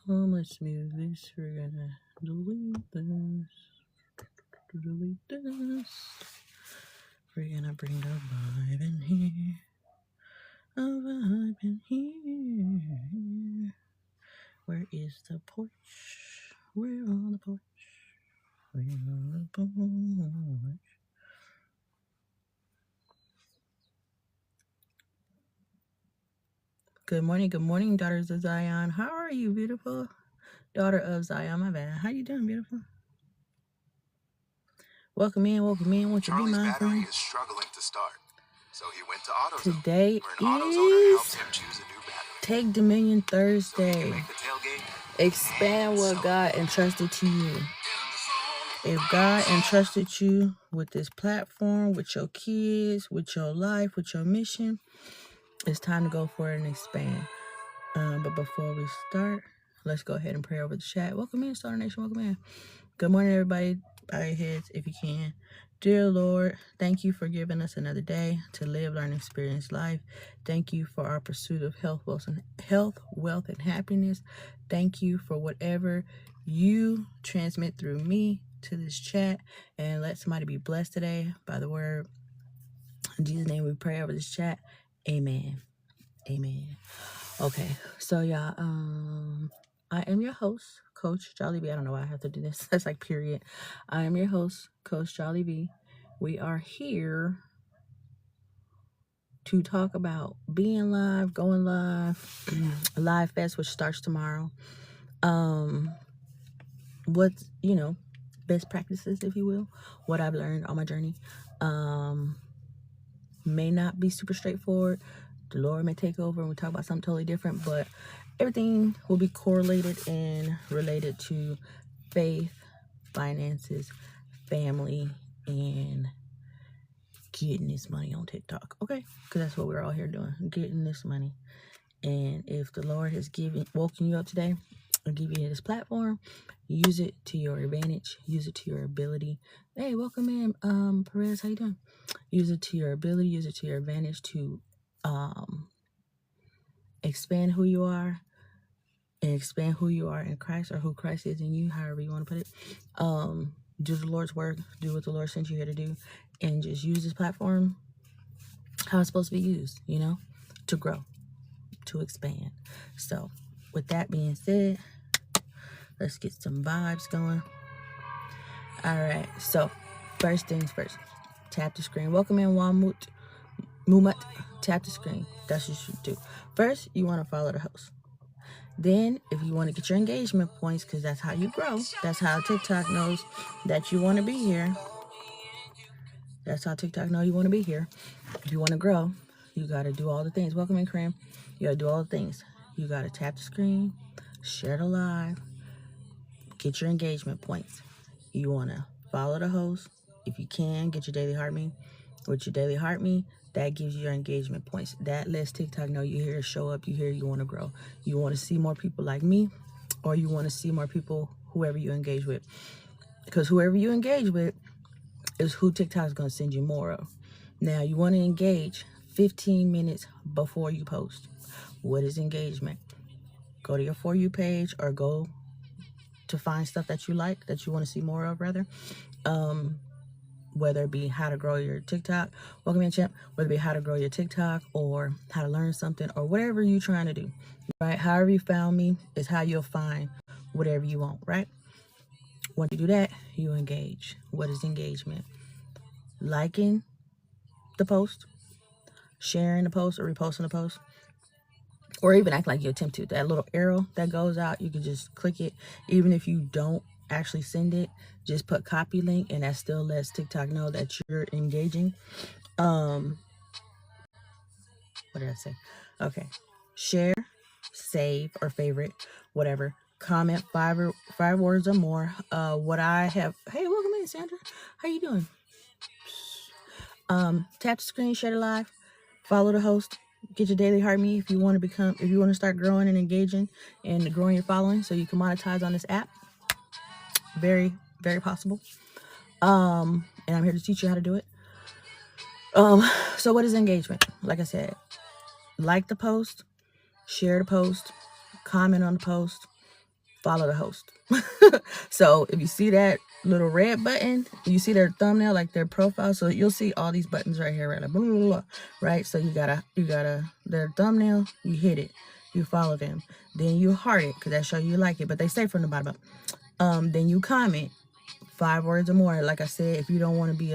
Let's move this. We're gonna delete this. Delete this. We're gonna bring a vibe in here. A vibe in here. Where is the porch? We're on the porch. We're on the porch. Good morning, daughters of Zion. How are you, beautiful? Daughter of Zion, my bad. How you doing, beautiful? Welcome in. Won't you be my friend? Is struggling to start, so he went to AutoZone. Today is Take Dominion Thursday. Expand what God entrusted to you. If God entrusted you with this platform, with your kids, with your life, with your mission, it's time to go for it and expand. But before we start, let's go ahead and pray over the chat. Welcome in, Star Nation. Welcome in. Good morning, everybody. Bow your heads if you can. Dear Lord, thank you for giving us another day to live, learn, experience life. Thank you for our pursuit of health, wealth, and happiness. Thank you for whatever you transmit through me to this chat, and let somebody be blessed today by the word. In Jesus' name we pray over this chat. Amen. Okay, so y'all, I am your host, Coach Jolly B. I don't know why I have to do this. That's like period. I am your host, Coach Jolly B. We are here to talk about being live, going live, Live Fest, which starts tomorrow. What's, best practices, if you will, what I've learned on my journey. May not be super straightforward. The Lord may take over and we talk about something totally different, but everything will be correlated and related to faith, finances, family, and getting this money on TikTok. Okay? Because that's what we're all here doing, getting this money. And if the Lord has woken you up today and given you this platform, use it to your advantage, use it to your ability. Hey, welcome in, Perez. How you doing? Use it to your ability, use it to your advantage to expand who you are and expand who you are in Christ, or who Christ is in you, however you want to put it. Do the Lord's work, do what the Lord sent you here to do, and just use this platform how it's supposed to be used, to grow, to expand. So with that being said, let's get some vibes going. All right, so first things first, tap the screen. Welcome in, Mumut. Tap the screen. That's what you should do. First, you want to follow the host. Then, if you want to get your engagement points, because that's how you grow, that's how TikTok knows that you want to be here. That's how TikTok knows you want to be here. If you want to grow, you got to do all the things. Welcome in, Kareem. You got to do all the things. You got to tap the screen, share the live, get your engagement points. You want to follow the host. If you can, get your daily heart me. With your daily heart me, that gives you your engagement points. That lets TikTok know you're here to show up. You're here, you want to grow. You want to see more people like me, or you want to see more people, whoever you engage with. Because whoever you engage with is who TikTok is going to send you more of. Now, you want to engage 15 minutes before you post. What is engagement? Go to your For You page, or go to find stuff that you like, that you want to see more of, rather. Whether it be how to grow your TikTok, welcome in, champ. Whether it be how to grow your TikTok, or how to learn something, or whatever you're trying to do, right? However you found me is how you'll find whatever you want, right? Once you do that, you engage. What is engagement? Liking the post, sharing the post, or reposting the post, or even act like you attempt to. That little arrow that goes out, you can just click it. Even if you don't actually send it, just put copy link, and that still lets TikTok know that you're engaging. What did I say? Okay. Share, save, or favorite, whatever. Comment 5 words or more. What I have. Hey, welcome in, Sandra. How you doing? Tap the screen, share the live, follow the host, get your daily heart me if you want to start growing and engaging and growing your following, so you can monetize on this app. Very, very possible. And I'm here to teach you how to do it. So what is engagement? Like I said, like the post, share the post, comment on the post, follow the host. So if you see that little red button, you see their thumbnail, like their profile. So you'll see all these buttons right here, right? Like blah, blah, blah, right? So you gotta their thumbnail, you hit it, you follow them, then you heart it because that show you like it, but they say from the bottom up. Then you comment 5 words or more. Like I said, if you don't want to be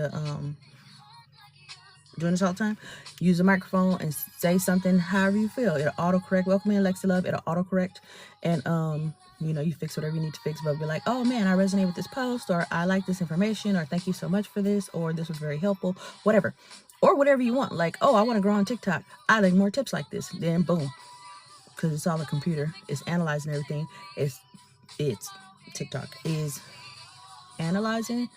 doing this all the time, use a microphone and say something however you feel. It'll autocorrect. Welcome in, Lexi Love. It'll autocorrect, and you fix whatever you need to fix. But be like, oh man, I resonate with this post, or I like this information, or thank you so much for this, or this was very helpful, whatever, or whatever you want. Like, oh, I want to grow on TikTok. I like more tips like this. Then boom, because it's all a computer. It's analyzing everything. It's TikTok is analyzing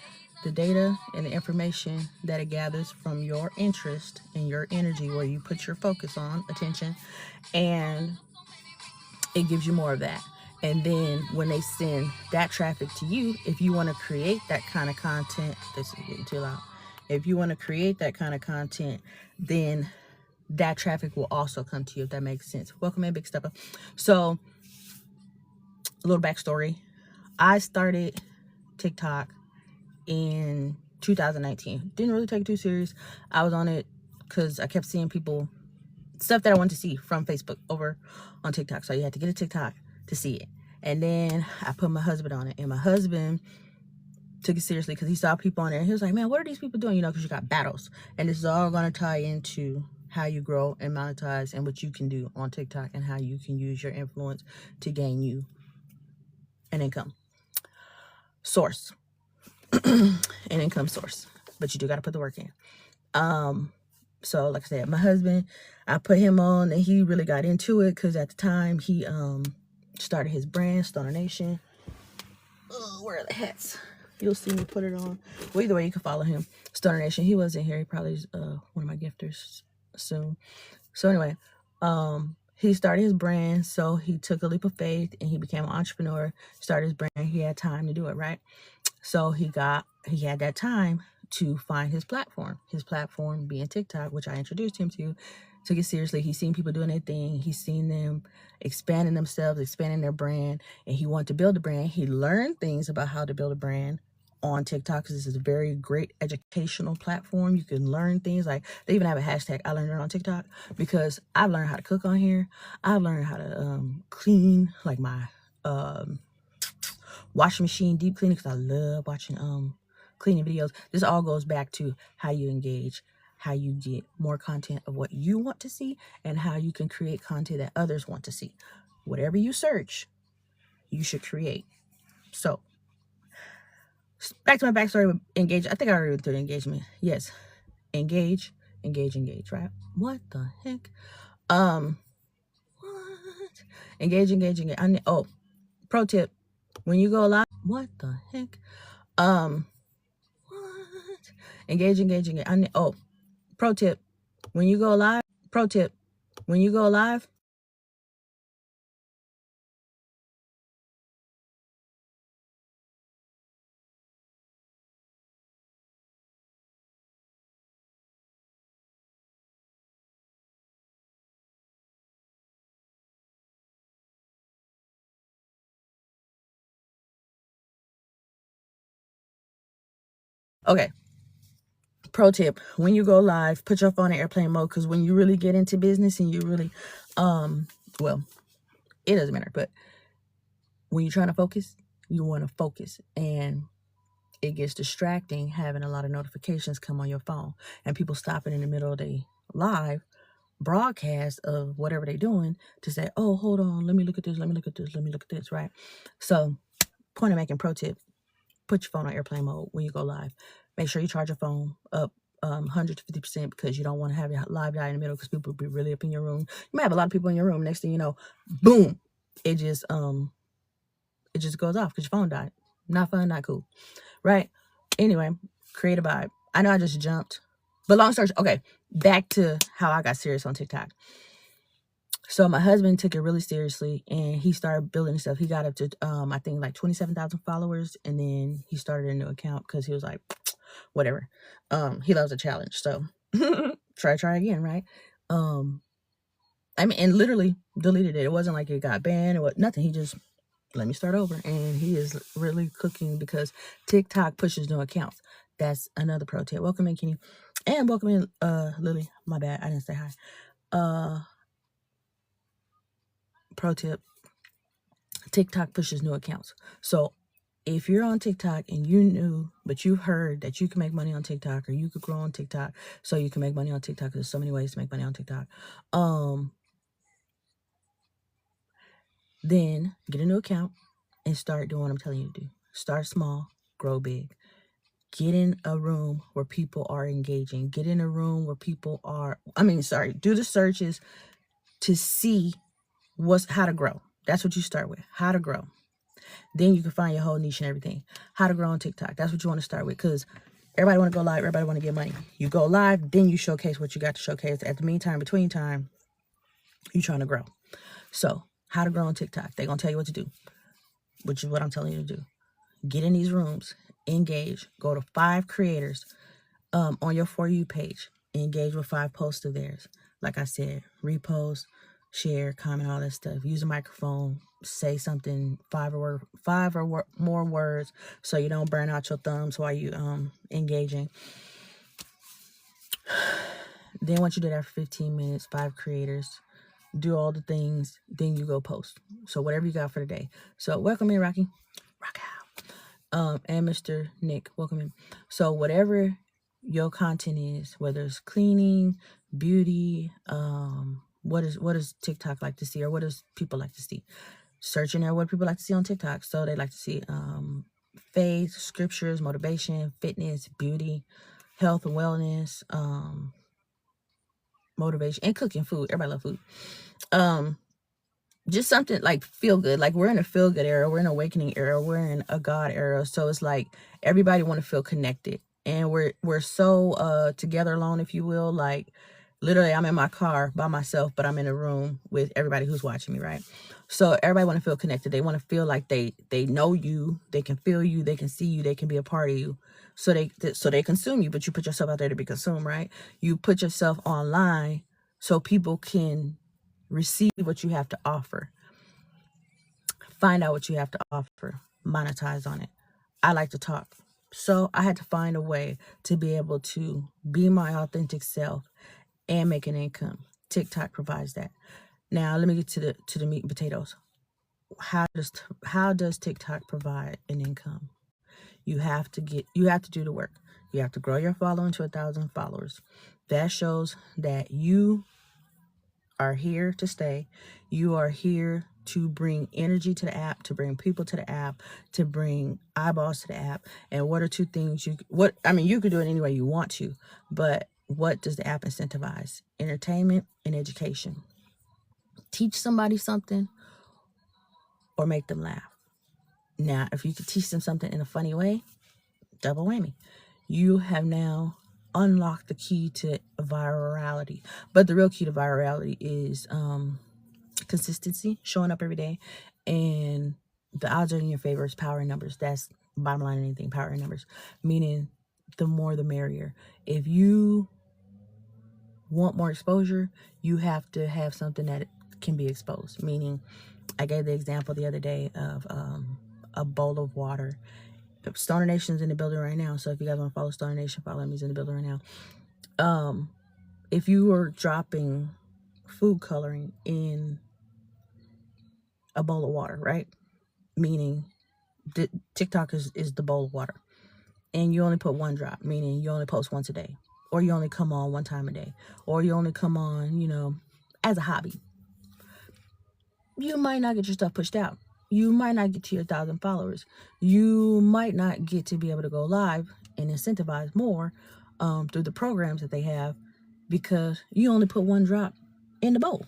the data and the information that it gathers from your interest and your energy, where you put your focus on attention, and it gives you more of that. And then when they send that traffic to you, if you want to create that kind of content, this is getting too loud. If you want to create that kind of content, then that traffic will also come to you, if that makes sense. Welcome in, Big Stepper. So, a little backstory. I started TikTok in 2019. Didn't really take it too serious. I was on it because I kept seeing people, stuff that I wanted to see from Facebook over on TikTok. So you had to get a TikTok to see it. And then I put my husband on it, and my husband took it seriously because he saw people on there. He was like, man, what are these people doing? Because you got battles. And this is all going to tie into how you grow and monetize, and what you can do on TikTok, and how you can use your influence to gain you an income source. An income source, but you do got to put the work in. So like I said, my husband, I put him on, and he really got into it because at the time he started his brand, Stoner Nation. Where are the hats? You'll see me put it on. Well, either way, you can follow him, Stoner Nation. He wasn't here. He probably is one of my gifters soon. So anyway, he started his brand, so he took a leap of faith and he became an entrepreneur, started his brand. He had time to do it, right? So he had that time to find his platform being TikTok, which I introduced him to. Took it seriously. He's seen people doing their thing. He's seen them expanding themselves, expanding their brand, and he wanted to build a brand. He learned things about how to build a brand on TikTok, because this is a very great educational platform. You can learn things. Like, they even have a hashtag, I learned it on TikTok, because I've learned how to cook on here. I've learned how to clean, like my washing machine deep cleaning, because I love watching cleaning videos. This all goes back to how you engage, how you get more content of what you want to see, and how you can create content that others want to see. Whatever you search, you should create. So back to my backstory with engage. I think I already went through the engagement. Yes. Engage, right? What the heck? What? Engage. Pro tip. When you go live, what the heck? What? Engage. Pro tip. When you go live, okay. Pro tip, when you go live, put your phone in airplane mode, because when you really get into business and you really, well, it doesn't matter, but when you're trying to focus, you want to focus, and it gets distracting having a lot of notifications come on your phone and people stopping in the middle of the live broadcast of whatever they're doing to say, oh, hold on, let me look at this, right? So, point of making, pro tip, put your phone on airplane mode when you go live. Make sure you charge your phone up 100 to 50%, because you don't want to have your live die in the middle, because people will be really up in your room. You might have a lot of people in your room. Next thing you know, boom, it just goes off because your phone died. Not fun, not cool, right? Anyway, create a vibe. I know I just jumped, but long story. Okay, back to how I got serious on TikTok. So my husband took it really seriously, and he started building stuff. He got up to I think like 27,000 followers, and then he started a new account because he was like, whatever. He loves a challenge, so try again, right? I mean, and literally deleted it. It wasn't like it got banned or what, nothing. He just let me start over. And he is really cooking because TikTok pushes no accounts. That's another pro tip. Welcome in, Kenny. And welcome in, Lily. My bad, I didn't say hi. Pro tip, TikTok pushes new accounts. So if you're on TikTok and you knew, but you heard that you can make money on TikTok or you could grow on TikTok, so you can make money on TikTok. There's so many ways to make money on TikTok. Then get a new account and start doing what I'm telling you to do. Start small, grow big. Get in a room where people are engaging. Get in a room where people are, do the searches to see how to grow. That's what you start with, how to grow. Then you can find your whole niche and everything. How to grow on TikTok. That's what you want to start with, because everybody want to go live. Everybody want to get money. You go live, then you showcase what you got to showcase. At the meantime, between time, you trying to grow. So how to grow on TikTok. They're going to tell you what to do, which is what I'm telling you to do. Get in these rooms, engage, go to 5 creators on your For You page, engage with 5 posts of theirs. Like I said, repost, share, comment, all that stuff. Use a microphone, say something 5 or more words so you don't burn out your thumbs while you engaging. Then once you do that for 15 minutes, 5 creators, do all the things, then you go post. So whatever you got for the day. So welcome in, Rocky. Rock out. And Mr. Nick, welcome in. So whatever your content is, whether it's cleaning, beauty, what does TikTok like to see, or what does people like to see? Searching there what people like to see on TikTok. So they like to see faith, scriptures, motivation, fitness, beauty, health and wellness, motivation, and cooking food. Everybody love food. Just something like feel good. Like we're in a feel good era, we're in an awakening era, we're in a God era. So it's like everybody want to feel connected, and we're so together alone, if you will. Like literally, I'm in my car by myself, but I'm in a room with everybody who's watching me, right? So everybody want to feel connected. They want to feel like they know you, they can feel you, they can see you, they can be a part of you. So they consume you, but you put yourself out there to be consumed, right? You put yourself online so people can receive what you have to offer. Find out what you have to offer. Monetize on it. I like to talk. So I had to find a way to be able to be my authentic self and make an income. TikTok provides that. Now let me get to the meat and potatoes. How does TikTok provide an income? You have to do the work. You have to grow your following to 1,000 followers. That shows that you are here to stay. You are here to bring energy to the app, to bring people to the app, to bring eyeballs to the app. And what are 2 things you could do it any way you want to, but what does the app incentivize? Entertainment and education. Teach somebody something or make them laugh. Now, if you could teach them something in a funny way, double whammy. You have now unlocked the key to virality. But the real key to virality is consistency, showing up every day, and the odds are in your favor. Is power in numbers. That's bottom line of anything, power in numbers, meaning the more the merrier. If you want more exposure, you have to have something that can be exposed, meaning I gave the example the other day of a bowl of water. Stoner Nation's in the building right now, so if you guys want to follow Stoner Nation, follow him. He's in the building right now. If you were dropping food coloring in a bowl of water, right? Meaning TikTok is the bowl of water, and you only put 1 drop, meaning you only post once a day, or you only come on 1 time a day, or you only come on, as a hobby. You might not get your stuff pushed out. You might not get to your 1,000 followers. You might not get to be able to go live and incentivize more through the programs that they have, because you only put 1 drop in the bowl.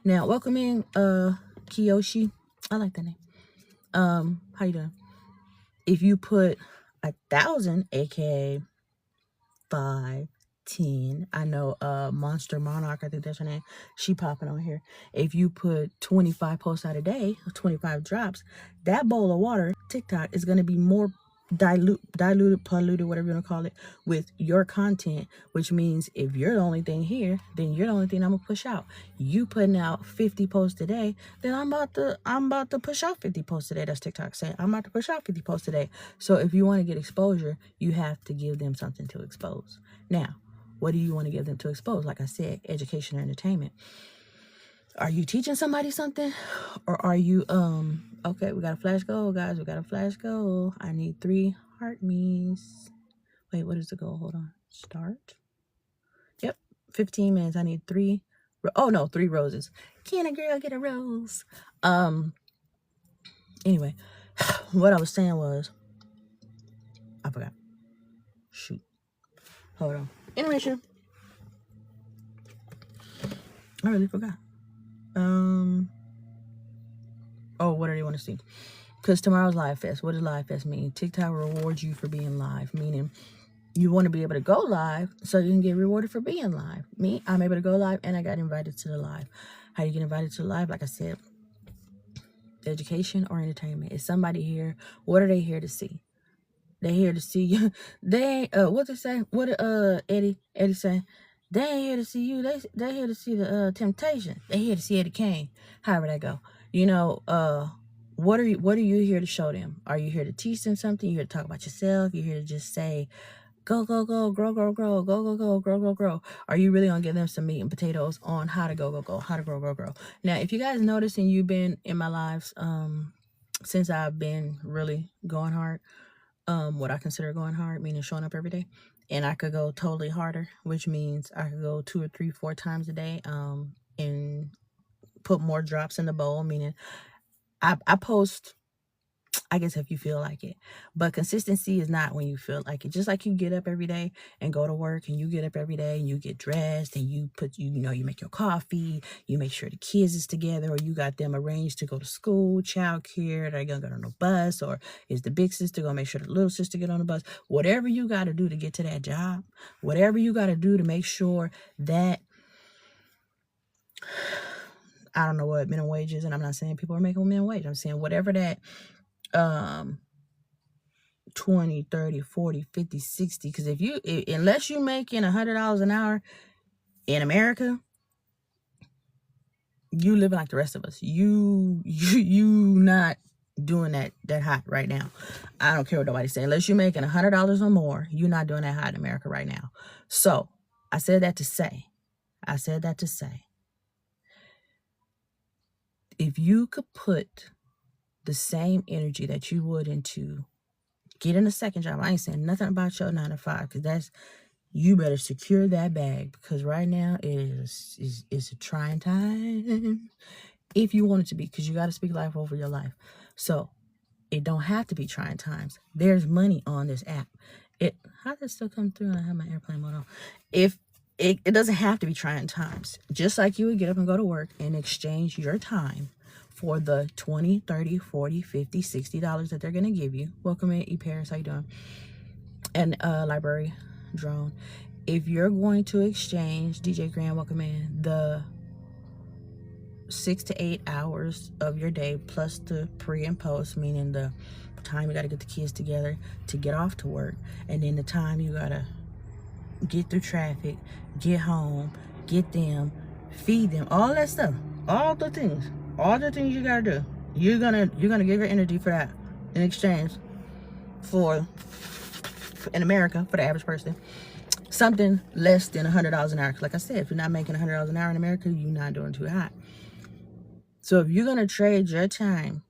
Now, welcome in, Kiyoshi. I like that name. How you doing? If you put 1,000, aka 5, 10, I know Monster Monarch, I think that's her name, she popping on here. If you put 25 posts out a day, 25 drops, that bowl of water, TikTok, is going to be more diluted, polluted, whatever you want to call it, with your content, which means if you're the only thing here, then you're the only thing I'm gonna push out. You putting out 50 posts a day, then I'm about to push out 50 posts a day. That's TikTok saying I'm about to push out 50 posts a day. So if you want to get exposure, you have to give them something to expose. Now, what do you want to give them to expose? Like I said, education or entertainment. Are you teaching somebody something? Or are you, okay, we got a flash goal, guys. We got a flash goal. I need 3 heart me's. Wait, what is the goal? Hold on. Start. Yep. 15 minutes. I need 3. Oh, no, 3 roses. Can a girl get a rose? Anyway, what I was saying was, I forgot. Shoot. Hold on. Intermission. I really forgot. Oh, what do you want to see? Because tomorrow's Live Fest. What does Live Fest mean? TikTok rewards you for being live, meaning you want to be able to go live so you can get rewarded for being live. Me, I'm able to go live and I got invited to the live. How do you get invited to the live? Like I said, education or entertainment. Is somebody here? What are they here to see? They here to see you. They what they say? What Eddie say? They ain't here to see you. They here to see the Temptation. They here to see Eddie Kane. However that go. You know, what are you here to show them? Are you here to teach them something? You here to talk about yourself? You here to just say, go, go, go, grow, grow, grow, go, go, go, grow, grow, grow? Are you really gonna give them some meat and potatoes on how to go, go, go, how to grow, grow, grow? Now, if you guys notice and you've been in my lives since I've been really going hard, what I consider going hard, meaning showing up every day. And I could go totally harder, which means I could go 2 or 3, 4 times a day, and put more drops in the bowl, meaning I post, I guess, if you feel like it. But consistency is not when you feel like it. Just like you get up every day and go to work, and you get up every day and you get dressed and you put, you make your coffee, you make sure the kids is together, or you got them arranged to go to school, childcare, they're gonna get on the bus, or is the big sister gonna make sure the little sister get on the bus? Whatever you got to do to get to that job, whatever you got to do to make sure that, I don't know what minimum wage is, and I'm not saying people are making minimum wage. I'm saying whatever that 20, 30, 40, 50, 60. Because unless you're making $100 an hour in America, you living like the rest of us. You not doing that hot right now. I don't care what nobody's saying. Unless you're making $100 or more, you're not doing that hot in America right now. So I said that to say, if you could put the same energy that you would into getting a second job, I ain't saying nothing about your 9 to 5, because you better secure that bag, because right now it's a trying time. If you want it to be, because you got to speak life over your life. So it don't have to be trying times. There's money on this app. How does it still come through? I have my airplane mode on. If it doesn't have to be trying times. Just like you would get up and go to work and exchange your time for the $20, $30, $40, $50, $60 that they're going to give you. Welcome in, E-Paris. How you doing? And library drone. If you're going to exchange, DJ Grand, welcome in, the 6 to 8 hours of your day plus the pre and post, meaning the time you got to get the kids together to get off to work, and then the time you got to get through traffic, get home, get them, feed them, all that stuff, all the things you got to do. You're gonna give your energy for that in exchange for, in America, for the average person, something less than $100 an hour. Like I said, if you're not making $100 an hour in America, you're not doing too hot. So if you're going to trade your time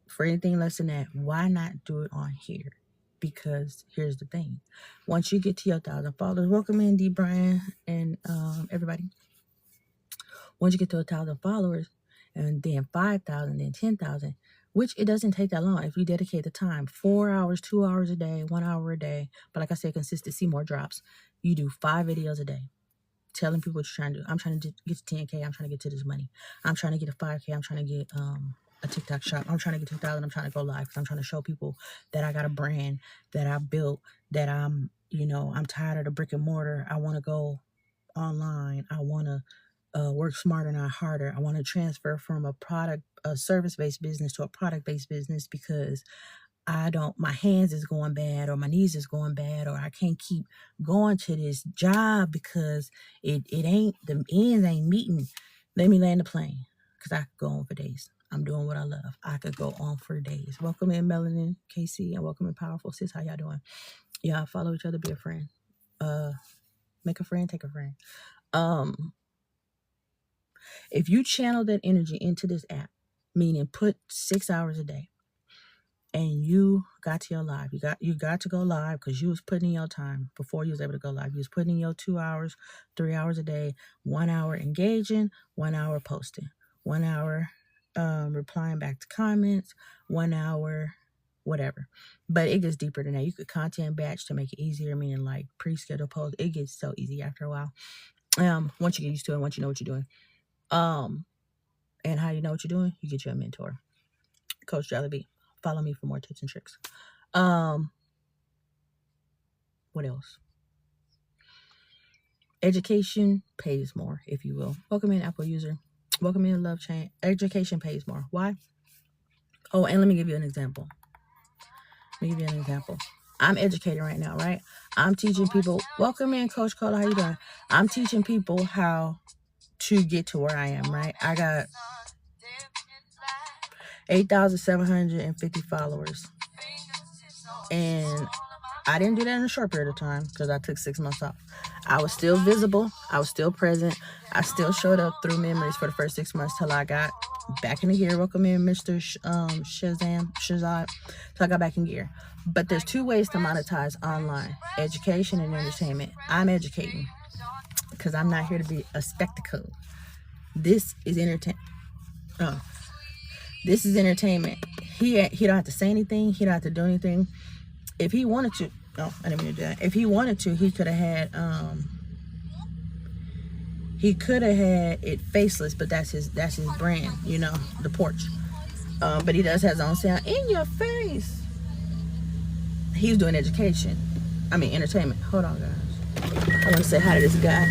for anything less than that, why not do it on here? Because here's the thing. Once you get to your 1,000 followers, welcome in, D. Brian, and everybody. Once you get to 1,000 followers, and then 5,000, then 10,000, which it doesn't take that long if you dedicate the time. 4 hours, 2 hours a day, 1 hour a day. But like I said, consistency, more drops. You do 5 videos a day, telling people what you're trying to do. I'm trying to get to 10K. I'm trying to get to this money. I'm trying to get a 5K. I'm trying to get a TikTok shop. I'm trying to get 2,000. I'm trying to go live, because I'm trying to show people that I got a brand that I built, that I'm tired of the brick and mortar. I want to go online. I want to work smarter, not harder. I want to transfer from a service-based business to a product-based business, because my hands is going bad, or my knees is going bad, or I can't keep going to this job because it ain't, the ends ain't meeting. Let me land the plane, because I could go on for days. I'm doing what I love. I could go on for days. Welcome in Melanin, KC, and welcome in Powerful Sis. How y'all doing? Y'all follow each other, be a friend. Make a friend, take a friend. If you channel that energy into this app, meaning put 6 hours a day, and you got to your live, you got to go live because you was putting in your time before you was able to go live. You was putting in your 2 hours, 3 hours a day, 1 hour engaging, 1 hour posting, 1 hour replying back to comments, 1 hour whatever. But it gets deeper than that. You could content batch to make it easier, meaning like pre-scheduled posts. It gets so easy after a while. Once you get used to it, once you know what you're doing. And how you know what you're doing, you get you a mentor. Coach Jollibee. Follow me for more tips and tricks. What else? Education pays more, if you will. Welcome in, Apple user. Welcome in, Love Chain. Education pays more. Why? Oh, and let me give you an example. I'm educating right now, right? I'm teaching people. Welcome in, Coach Cola. How you doing? I'm teaching people how to get to where I am, right? I got 8,750 followers. And I didn't do that in a short period of time because I took 6 months off. I was still visible. I was still present. I still showed up through memories for the first 6 months till I got back in the gear. Welcome in, Mr. Shazad. Till I got back in gear. But there's 2 ways to monetize online: education and entertainment. I'm educating because I'm not here to be a spectacle. This is entertainment. This is entertainment. He don't have to say anything. He don't have to do anything. If he wanted to, I didn't mean to do that. If he wanted to, he could have had it faceless, but that's his brand, you know, the porch. But he does have his own sound. In your face. He's doing entertainment. Hold on, guys. I want to say hi to this guy.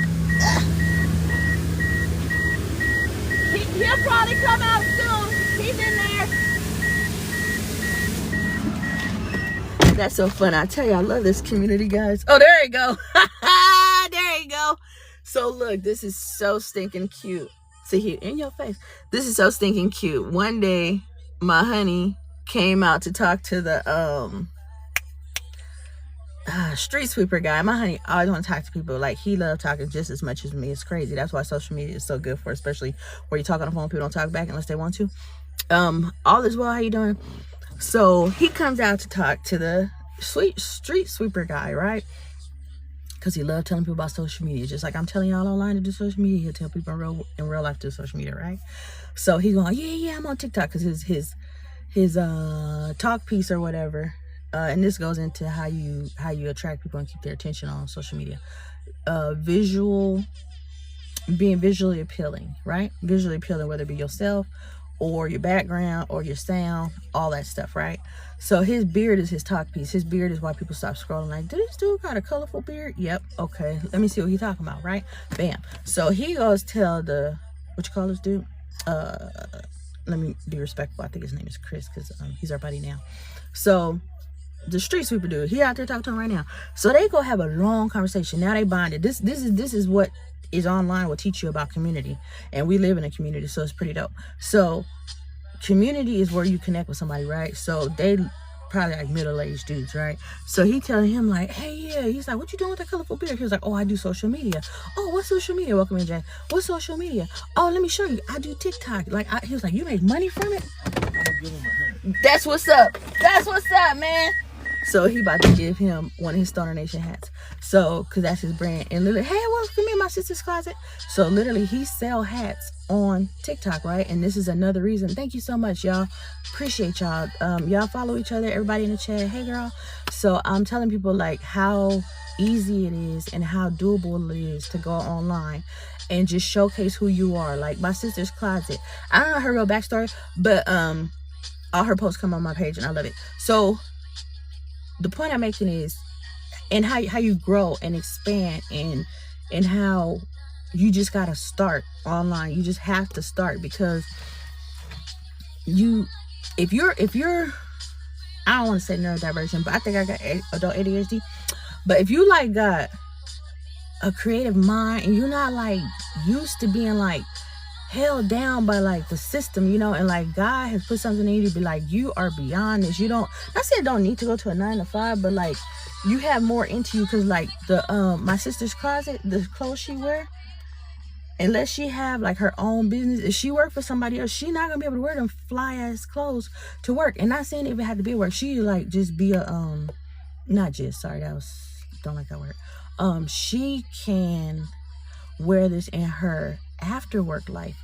He'll probably come out soon. He's in there. That's so fun. I tell you, I love this community, guys. Oh, there you go. There you go. So look, this is so stinking cute. See here, in your face. This is so stinking cute. One day, my honey came out to talk to the street sweeper guy. My honey always want to talk to people. Like, he loves talking just as much as me. It's crazy. That's why social media is so good for, especially where you talk on the phone, people don't talk back unless they want to. All is well. How you doing? So he comes out to talk to the street sweeper guy, right? Because he loved telling people about social media. Just like I'm telling y'all online to do social media, he'll tell people in real life to do social media, right? So he's going, yeah, I'm on TikTok, because his talk piece or whatever. And this goes into how you attract people and keep their attention on social media. Being visually appealing, right? Visually appealing, whether it be yourself or your background or your sound, all that stuff, right? So his beard is his talk piece. His beard is why people stop scrolling. Like, did this dude got a colorful beard? Yep. Okay, let me see what he's talking about, right? Bam. So he goes tell what you call this dude? Let me be respectful. I think his name is Chris, because he's our buddy now. So the street sweeper dude, he out there talking to him right now. So they go have a long conversation. Now they bonded. This is what is online will teach you about community, and we live in a community, so it's pretty dope. So community is where you connect with somebody, right? So they probably like middle-aged dudes, right? So he telling him like, hey, yeah. He's like, what you doing with that colorful beard? He was like, oh, I do social media. Oh, what's social media? Welcome in, Jay. What's social media? Oh, let me show you. I do TikTok. He was like, you make money from it? That's what's up. That's what's up, man. So he about to give him one of his Stoner Nation hats. So, because that's his brand. And literally, hey, welcome in my sister's closet. So literally, he sell hats on TikTok, right? And this is another reason. Thank you so much, y'all. Appreciate y'all. Y'all follow each other. Everybody in the chat. Hey, girl. So I'm telling people like how easy it is and how doable it is to go online and just showcase who you are. Like my sister's closet. I don't know her real backstory, but all her posts come on my page and I love it. So the point I'm making is, and how you grow and expand, and how you just gotta start online. You just have to start, because if you're I don't want to say neurodivergent, but I think I got adult ADHD. But if you like got a creative mind and you're not like used to being like held down by like the system, you know, and like God has put something in you to be like, you are beyond this. You don't, I said don't need to go to a 9 to 5, but like you have more into you. Cause like the my sister's closet, the clothes she wear, unless she have like her own business, if she work for somebody else, she not gonna be able to wear them fly ass clothes to work. And not saying if it had to be work, she like just be a not just, sorry, that was, don't like that word. She can wear this in her after work life,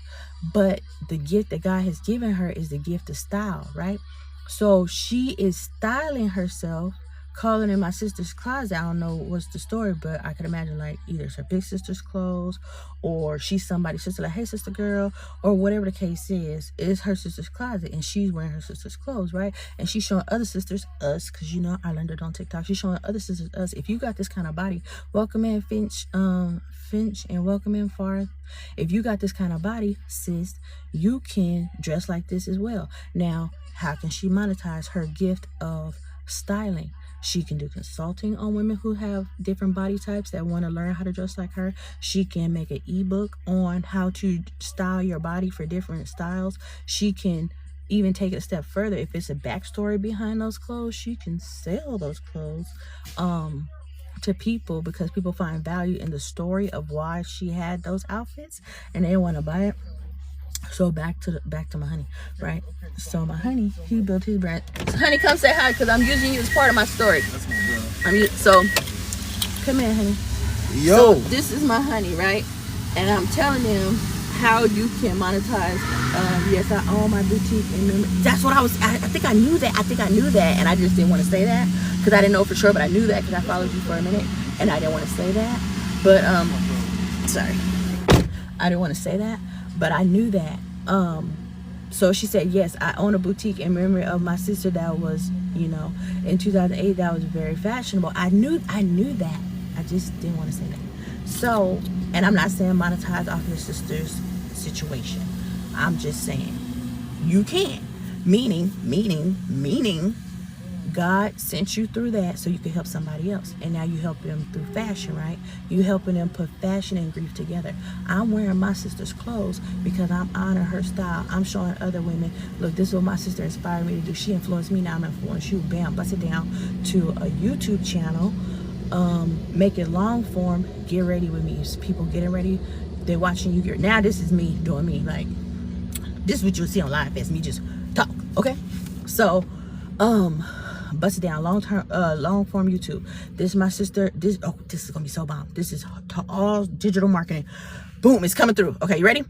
but the gift that God has given her is the gift of style, right? So she is styling herself, calling in my sister's closet. I don't know what's the story, but I could imagine like either it's her big sister's clothes or she's somebody's sister, like, hey sister girl, or whatever the case is, it's her sister's closet and she's wearing her sister's clothes, right? And she's showing other sisters, us, because you know I learned it on TikTok, she's showing other sisters, us, if you got this kind of body, welcome in Finch, and welcome in Farth. If you got this kind of body, sis, you can dress like this as well. Now, how can she monetize her gift of styling? She can do consulting on women who have different body types that want to learn how to dress like her. She can make an ebook on how to style your body for different styles. She can even take it a step further. If it's a backstory behind those clothes, she can sell those clothes to people because people find value in the story of why she had those outfits and they want to buy it. So back to my honey, right? So my honey, he built his brand. So honey, come say hi because I'm using you as part of my story. That's my girl. So come here, honey. Yo. So this is my honey, right? And I'm telling them how you can monetize. Yes, I own my boutique and that's what I think I knew that, and I just didn't want to say that because I didn't know for sure, but I knew that because I followed you for a minute and I didn't want to say that. But sorry, I didn't want to say that, but I knew that. So she said, yes, I own a boutique in memory of my sister that was, you know, in 2008, that was very fashionable. I knew that. I just didn't want to say that. So, and I'm not saying monetize off your sister's situation. I'm just saying you can. Meaning God sent you through that so you could help somebody else. And now you help them through fashion, right? You helping them put fashion and grief together. I'm wearing my sister's clothes because I'm honoring her style. I'm showing other women, look, this is what my sister inspired me to do. She influenced me, now I'm influencing you. Bam, bust it down to a YouTube channel. Make it long form. Get ready with me. It's people getting ready. They're watching you. Now this is me doing me. Like, this is what you'll see on live. It's me just talk, okay? So, bust it down, long form YouTube. This is my sister. This is gonna be so bomb. This is all digital marketing. Boom, it's coming through. Okay, you ready?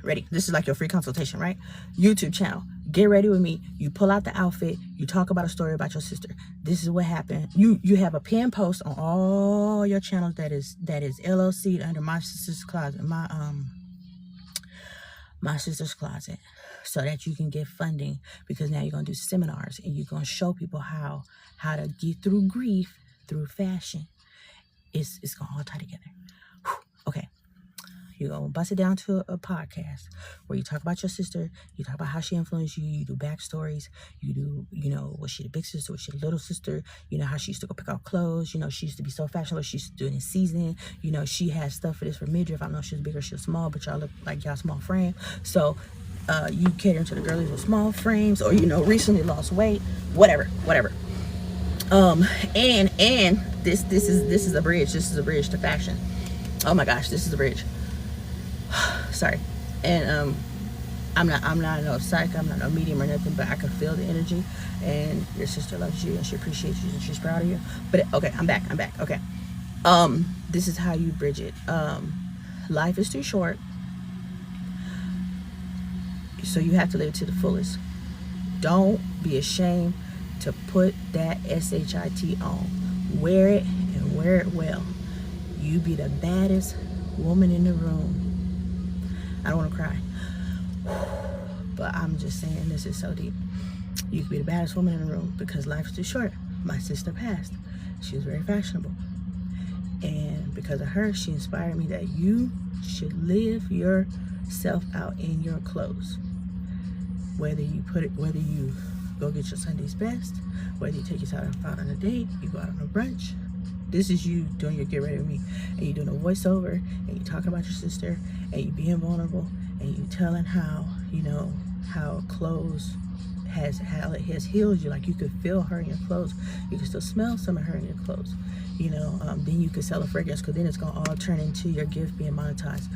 Ready. This is like your free consultation, right? YouTube channel. Get ready with me. You pull out the outfit. You talk about a story about your sister. This is what happened. You have a pinned post on all your channels that is LLC'd under my sister's closet. My sister's closet, so that you can get funding, because now you're gonna do seminars and you're gonna show people how to get through grief through fashion. It's gonna all tie together. Whew. Okay, you're gonna bust it down to a podcast where you talk about your sister, you talk about how she influenced you, you do backstories, you do, you know, was she the big sister, was she the little sister, you know, how she used to go pick out clothes, you know, she used to be so fashionable, she used to do it in season, you know, she had stuff for this for midriff. I don't know if she was big or she was small, but y'all look like y'all small frame. So you cater to the girlies with small frames, or, you know, recently lost weight, whatever. And this is a bridge. This is a bridge to fashion. Oh my gosh, this is a bridge. Sorry. And I'm not no psych, I'm not no medium or nothing, but I can feel the energy, and your sister loves you and she appreciates you and she's proud of you. But okay, I'm back. Okay. This is how you bridge it. Life is too short, so you have to live it to the fullest. Don't be ashamed to put that SHIT on. Wear it and wear it well. You be the baddest woman in the room. I don't want to cry, but I'm just saying, this is so deep. You can be the baddest woman in the room because life's too short. My sister passed. She was very fashionable, and because of her, she inspired me that you should live yourself out in your clothes. Whether you go get your Sunday's best, whether you take yourself out on a date, you go out on a brunch. This is you doing your get ready with me, and you doing a voiceover, and you talking about your sister, and you being vulnerable, and you telling how, you know, how clothes how it has healed you. Like, you could feel her in your clothes, you can still smell some of her in your clothes, you know. Then you could sell a fragrance, because then it's gonna all turn into your gift being monetized.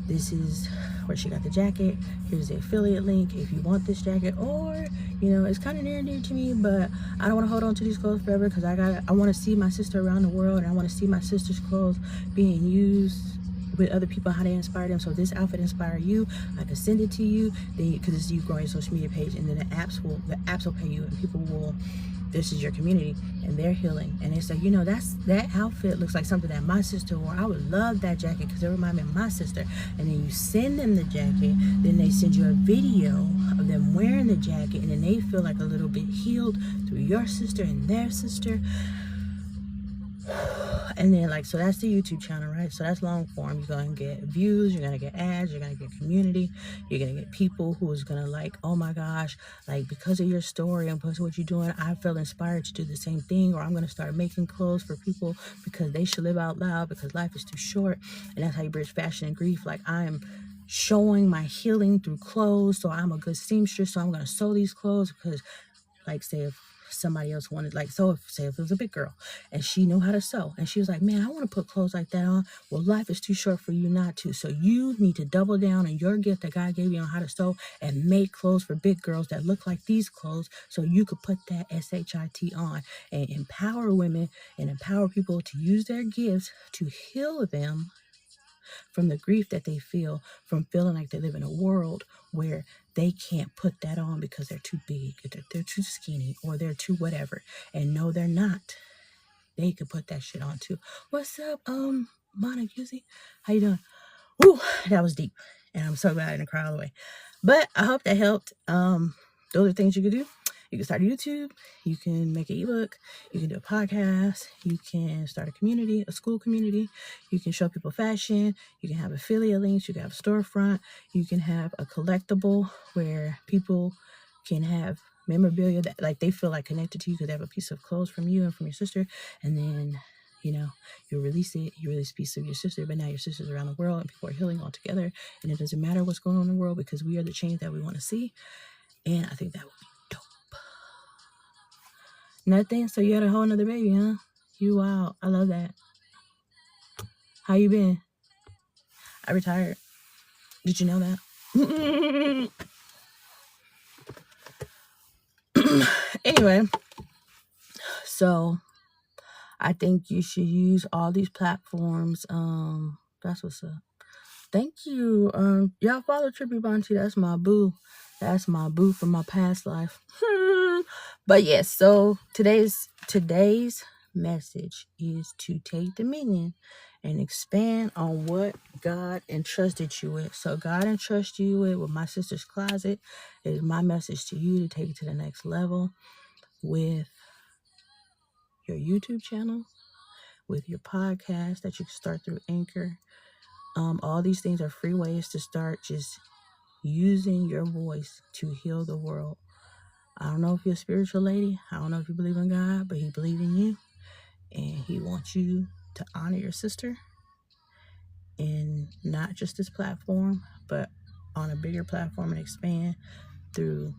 This is where she got the jacket. Here's the affiliate link if you want this jacket. Or, you know, it's kind of near and dear to me, but I don't want to hold on to these clothes forever, because I want to see my sister around the world, and I want to see my sister's clothes being used with other people, how they inspire them. So if this outfit inspire you, I can send it to you, then, because it's you growing your social media page, and then the apps will pay you, and people will, this is your community, and they're healing, and they say, you know, that outfit looks like something that my sister wore. I would love that jacket because it reminds me of my sister. And then you send them the jacket, then they send you a video of them wearing the jacket, and then they feel like a little bit healed through your sister and their sister. And then, like, so that's the YouTube channel, right? So that's long form. You're going to get views, you're going to get ads, you're going to get community, you're going to get people who is going to, like, oh my gosh, like, because of your story and because of what you're doing, I feel inspired to do the same thing. Or I'm going to start making clothes for people because they should live out loud, because life is too short. And that's how you bridge fashion and grief. Like, I'm showing my healing through clothes, so I'm a good seamstress, so I'm going to sew these clothes, because, like, say if somebody else wanted, like, so if, say if it was a big girl and she knew how to sew, and she was like, man, I want to put clothes like that on. Well, life is too short for you not to. So you need to double down on your gift that God gave you on how to sew, and make clothes for big girls that look like these clothes, so you could put that SHIT on and empower women and empower people to use their gifts to heal them from the grief that they feel from feeling like they live in a world where they can't put that on because they're too big, or they're too skinny, or they're too whatever. And no, they're not. They could put that shit on too. What's up, Monica Yuzi? How you doing? Woo, that was deep. And I'm so glad I didn't cry all the way. But I hope that helped. Those are things you could do. You can start a YouTube, you can make an ebook, you can do a podcast, you can start a community, a school community, you can show people fashion, you can have affiliate links, you can have a storefront, you can have a collectible where people can have memorabilia that, like, they feel like connected to you because they have a piece of clothes from you and from your sister. And then, you know, you release a piece of your sister, but now your sister's around the world and people are healing all together, and it doesn't matter what's going on in the world, because we are the change that we want to see. And I think that would be dope. Nothing. So you had a whole nother baby, huh? You wow. I love that. How you been? I retired. Did you know that? Anyway, so I think you should use all these platforms. That's what's up. Thank you. Y'all follow Trippy Bonchi. That's my boo. That's my boo from my past life. But yes, so today's message is to take dominion and expand on what God entrusted you with. So God entrusted you with my sister's closet. It is my message to you to take it to the next level with your YouTube channel, with your podcast that you can start through Anchor. All these things are free ways to start just using your voice to heal the world. I don't know if you're a spiritual lady. I don't know if you believe in God, but he believes in you. And he wants you to honor your sister in not just this platform, but on a bigger platform, and expand through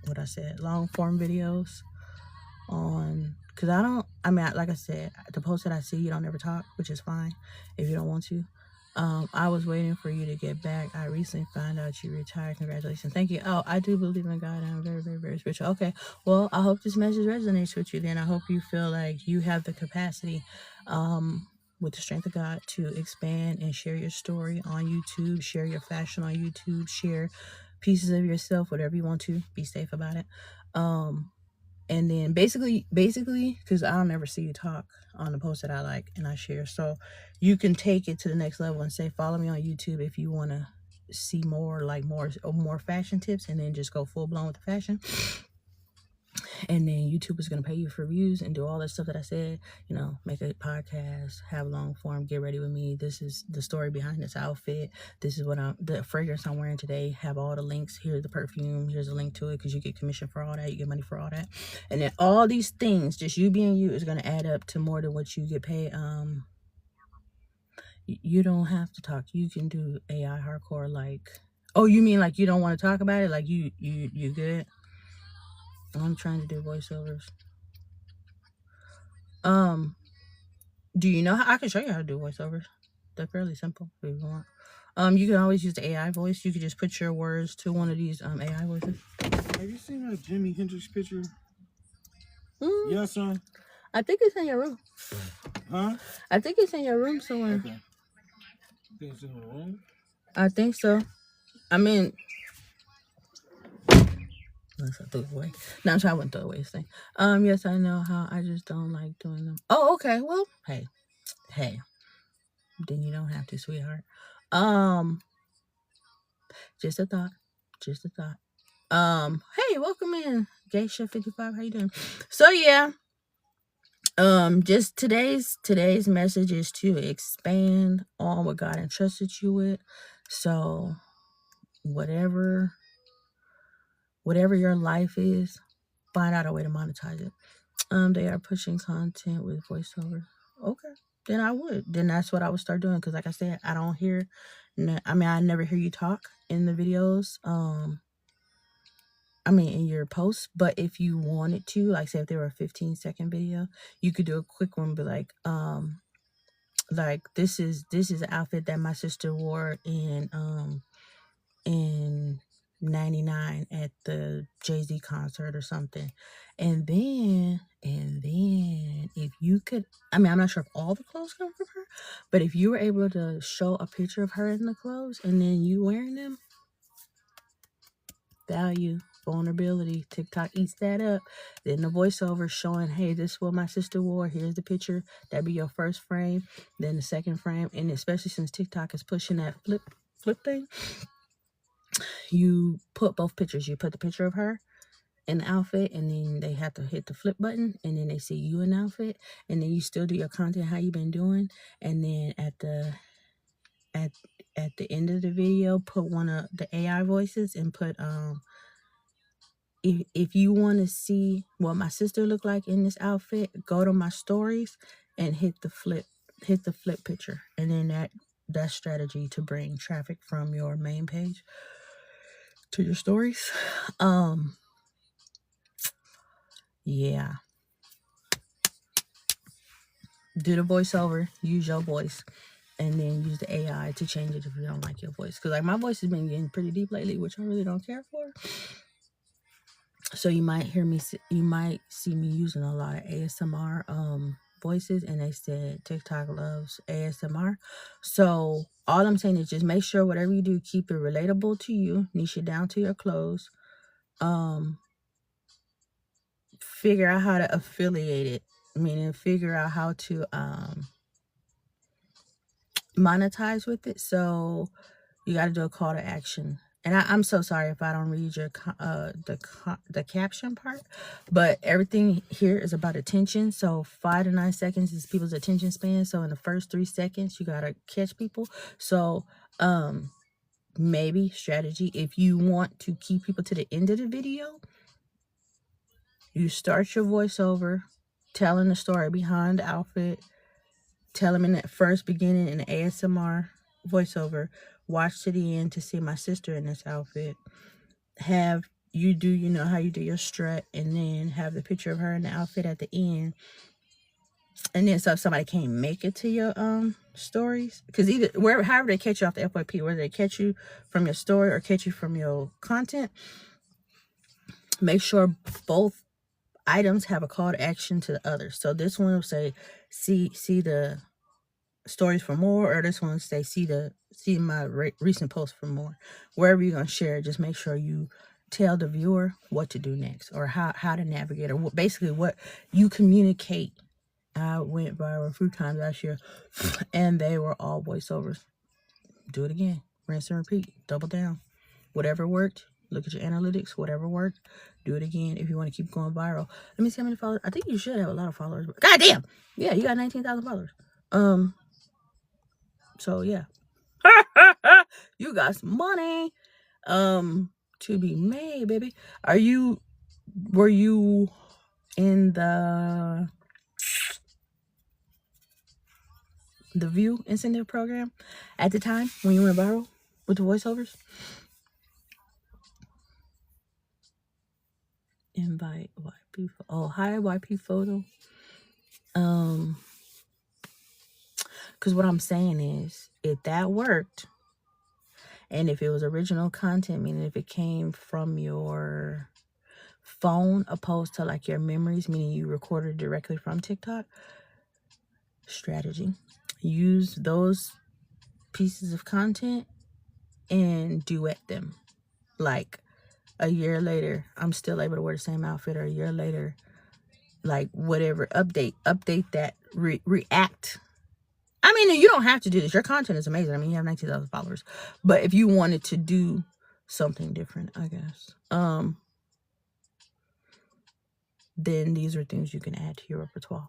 what I said, long form videos on, because like I said, the post that I see, you don't ever talk, which is fine if you don't want to. I was waiting for you to get back. I recently found out you retired. Congratulations. Thank you. Oh, I do believe in God. I'm very, very, very spiritual. Okay. Well, I hope this message resonates with you then. I hope you feel like you have the capacity, with the strength of God, to expand and share your story on YouTube, share your fashion on YouTube, share pieces of yourself, whatever you want to. Be safe about it. And then basically, because I don't ever see you talk on the post that I like and I share. So you can take it to the next level and say, follow me on YouTube if you want to see more, like more fashion tips, and then just go full blown with the fashion. And then YouTube is going to pay you for views and do all that stuff that I said, you know, make a podcast, have long form, get ready with me. This is the story behind this outfit. This is the fragrance I'm wearing today. Have all the links. Here's the perfume. Here's a link to it because you get commission for all that. You get money for all that. And then all these things, just you being you, is going to add up to more than what you get paid. You don't have to talk. You can do AI hardcore. Like, oh, you mean like you don't want to talk about it? Like you good? I'm trying to do voiceovers. Do you know how I can show you how to do voiceovers? They're fairly simple if you want. You can always use the AI voice. You can just put your words to one of these AI voices. Have you seen that Jimi Hendrix picture? Yeah, son. I think it's in your room. Huh? I think it's in your room somewhere. Okay. Think it's in the room? I think so. I mean, unless I threw it away. No, I'm trying to throw away this thing. Yes, I know how. I just don't like doing them. Oh, okay. Well, hey. Then you don't have to, sweetheart. Just a thought. Hey, welcome in, Geisha 55. How you doing? So yeah. Just today's message is to expand on what God entrusted you with. So whatever your life is, find out a way to monetize it. They are pushing content with voiceover. Okay, then I would. Then that's what I would start doing. Because like I said, I don't hear. I never hear you talk in the videos. In your posts. But if you wanted to, like say if they were a 15-second video, you could do a quick one. Be like this is an outfit that my sister wore in 99 at the Jay-Z concert or something. And then if you could, I'm not sure if all the clothes come from her, but if you were able to show a picture of her in the clothes and then you wearing them, value, vulnerability, TikTok eats that up. Then the voiceover showing, hey, this is what my sister wore. Here's the picture. That'd be your first frame. Then the second frame. And especially since TikTok is pushing that flip thing, you put both pictures. You put the picture of her in the outfit, and then they have to hit the flip button, and then they see you in the outfit, and then you still do your content how you been doing, and then at the end of the video, put one of the AI voices and put if you want to see what my sister looked like in this outfit, go to my stories and hit the flip picture, and then that strategy to bring traffic from your main page to your stories. Yeah. Do the voiceover, use your voice, and then use the AI to change it if you don't like your voice. Because like my voice has been getting pretty deep lately, which I really don't care for. So you might see me using a lot of ASMR voices, and they said TikTok loves ASMR. So all I'm saying is just make sure whatever you do, keep it relatable to you, niche it down to your clothes. Figure out how to affiliate it, meaning figure out how to monetize with it. So you got to do a call to action. And I'm so sorry if I don't read your the caption part, but everything here is about attention. So 5 to 9 seconds is people's attention span. So in the first 3 seconds, you gotta catch people. So maybe strategy, if you want to keep people to the end of the video, you start your voiceover telling the story behind the outfit. Tell them in that first beginning in the ASMR voiceover, watch to the end to see my sister in this outfit. Have you do, how you do your strut, and then have the picture of her in the outfit at the end. And then so if somebody can't make it to your stories, because however they catch you off the FYP, whether they catch you from your story or catch you from your content, make sure both items have a call to action to the other. So this one will say, see the stories for more, or this one will say, see my recent post for more. Wherever you're going to share, just make sure you tell the viewer what to do next, or how to navigate, or basically what you communicate. I went viral a few times last year, and they were all voiceovers. Do it again. Rinse and repeat. Double down. Whatever worked, Look at your analytics, whatever worked, do it again if you want to keep going viral. Let me see how many followers. I think you should have a lot of followers. God damn. Yeah, you got 19,000 followers. So yeah. You got some money to be made, baby. Were you in the View incentive program at the time when you went viral with the voiceovers? Invite YP. Oh, hi YP photo. Because what I'm saying is, if that worked, and if it was original content, meaning if it came from your phone opposed to like your memories, meaning you recorded directly from TikTok, strategy. Use those pieces of content and duet them. Like a year later, I'm still able to wear the same outfit, or a year later, like whatever, update that, react. I mean, you don't have to do this. Your content is amazing. I mean, you have 19,000 followers. But if you wanted to do something different, I guess, then these are things you can add to your repertoire.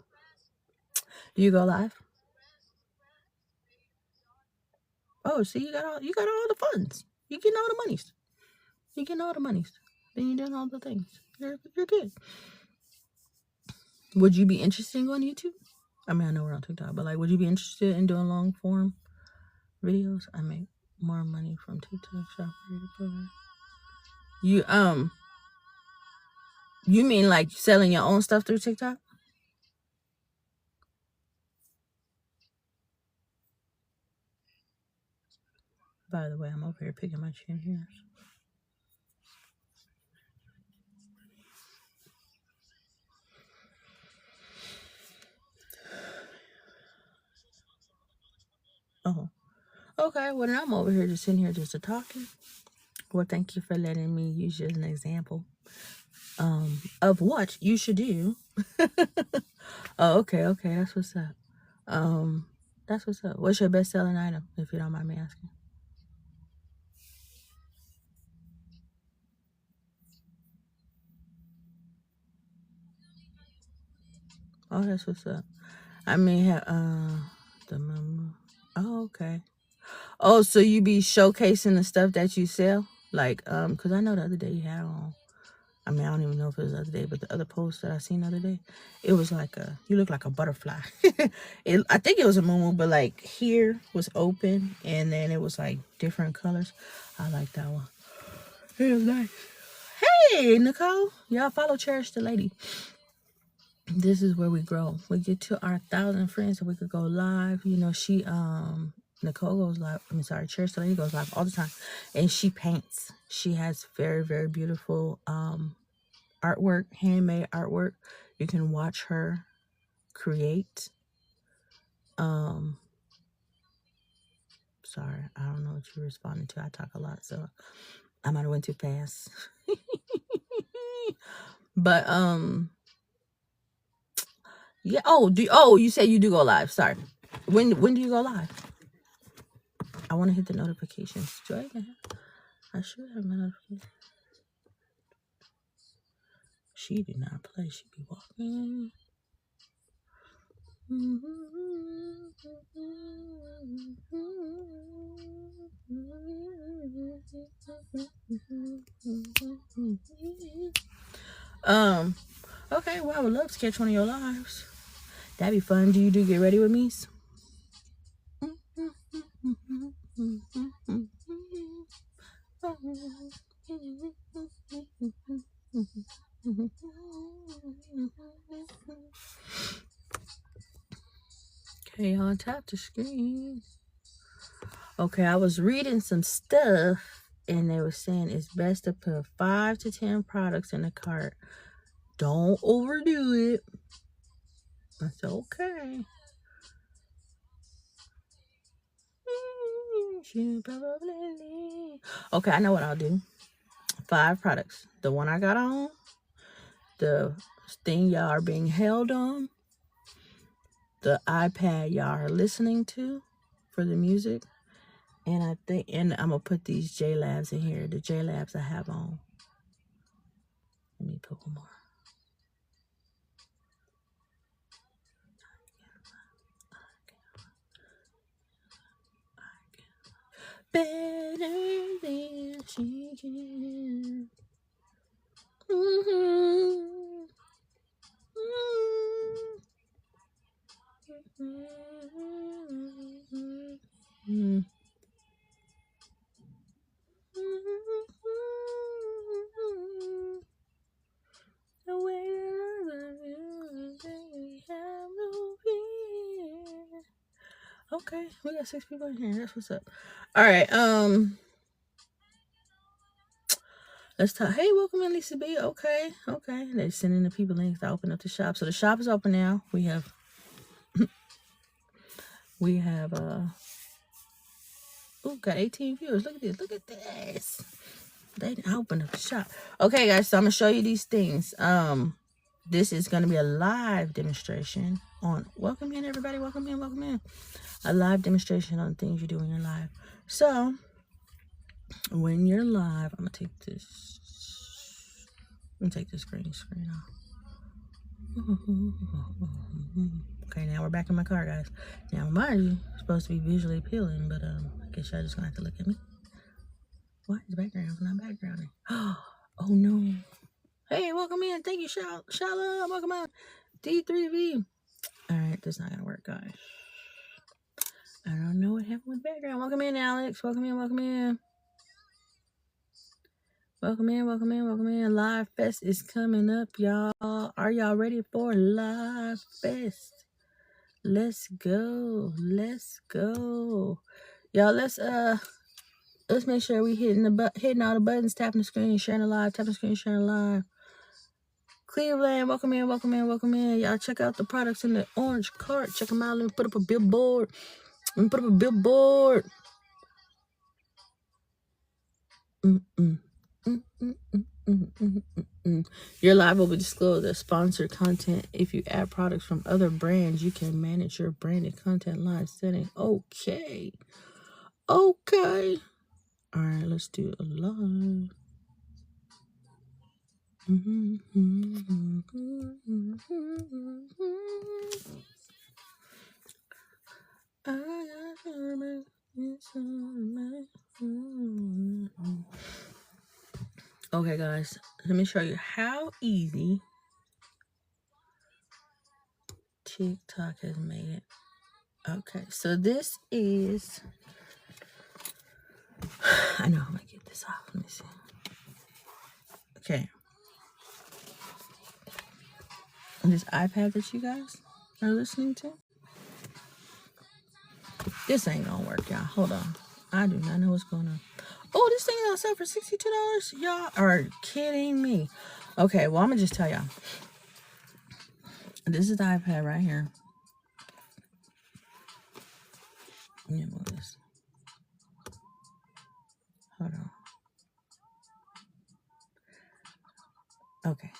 Do you go live? Oh, see, you got all the funds. You getting all the monies. You getting all the monies. Then you're doing all the things. You're good. Would you be interested in going to YouTube? I mean, I know we're on TikTok, but like, would you be interested in doing long form videos? I make more money from TikTok shop program. You mean like selling your own stuff through TikTok? By the way, I'm over here picking my chin here. Oh, okay. Well, then I'm over here just sitting here just a talking. Well, thank you for letting me use you as an example of what you should do. Oh, okay. That's what's up. That's what's up. What's your best selling item, if you don't mind me asking? Oh, that's what's up. I mean, the memo. Oh, okay. Oh, so you be showcasing the stuff that you sell? Like, because I know the other day you had on, I mean, I don't even know if it was the other day, but the other post that I seen the other day, it was like you look like a butterfly. I think it was a muumuu, but like here was open, and then it was like different colors. I like that one. It was nice. Hey, Nicole. Y'all follow Cherish the Lady. This is where we grow. We get to our 1,000 friends so we could go live. You know, Nicole goes live. Cherish the Lady goes live all the time. And she paints. She has very, very beautiful artwork, handmade artwork. You can watch her create. Sorry, I don't know what you're responding to. I talk a lot, so I might have went too fast. But yeah. Oh, you said you do go live. Sorry. When do you go live? I want to hit the notifications. I should have my notifications. She did not play. She be walking. Okay, well, I would love to catch one of your lives. That'd be fun. Do you do Get Ready With Me's? Okay, y'all, tap the screen. Okay, I was reading some stuff, and they were saying it's best to put 5 to 10 products in the cart. Don't overdo it. That's okay. Okay, I know what I'll do. 5 products. The one I got on, the thing y'all are being held on, the iPad y'all are listening to for the music, And I think, and I'm gonna put these J Labs in here. The J Labs I have on. Let me put one more. Better than she can. Okay, we got 6 people in here. That's what's up. All right, let's talk. Hey, welcome in, Lisa B. Okay. They're sending the people links to open up the shop. So the shop is open now. We have got 18 viewers. Look at this. They opened up the shop. Okay, guys, so I'm gonna show you these things. This is gonna be a live demonstration on welcome in, everybody. Welcome in. A live demonstration on things you do in your life. So when you're live, I'm gonna take this screen off. Okay, now we're back in my car, guys. Now, mind you, it's supposed to be visually appealing, but I guess y'all just gonna have to look at me. What is background? Not backgrounding. Oh no. Hey, welcome in. Thank you, Shala. Welcome on. D3V. All right, that's not gonna work, guys. I don't know what happened with the background. Welcome in, Alex. Welcome in. Welcome in. Live Fest is coming up, y'all. Are y'all ready for Live Fest? Let's go. Y'all, let's make sure we hitting all the buttons, tapping the screen, sharing the live, tapping the screen, sharing the live. Cleveland, welcome in. Y'all check out the products in the orange cart. Check them out. Let me put up a billboard. Your live will be disclosed as sponsored content. If you add products from other brands, you can manage your branded content live setting. Okay. All right, let's do a live. Okay, guys, let me show you how easy TikTok has made it. Okay, so this is, I know I'm gonna get this off. Let me see. Okay. And this iPad that you guys are listening to, this ain't gonna work, y'all. Hold on. I do not know what's going on. Oh, this thing is on sale for $62? Y'all are kidding me. Okay, well, I'm gonna just tell y'all. This is the iPad right here. Let me move this. Hold on. Okay.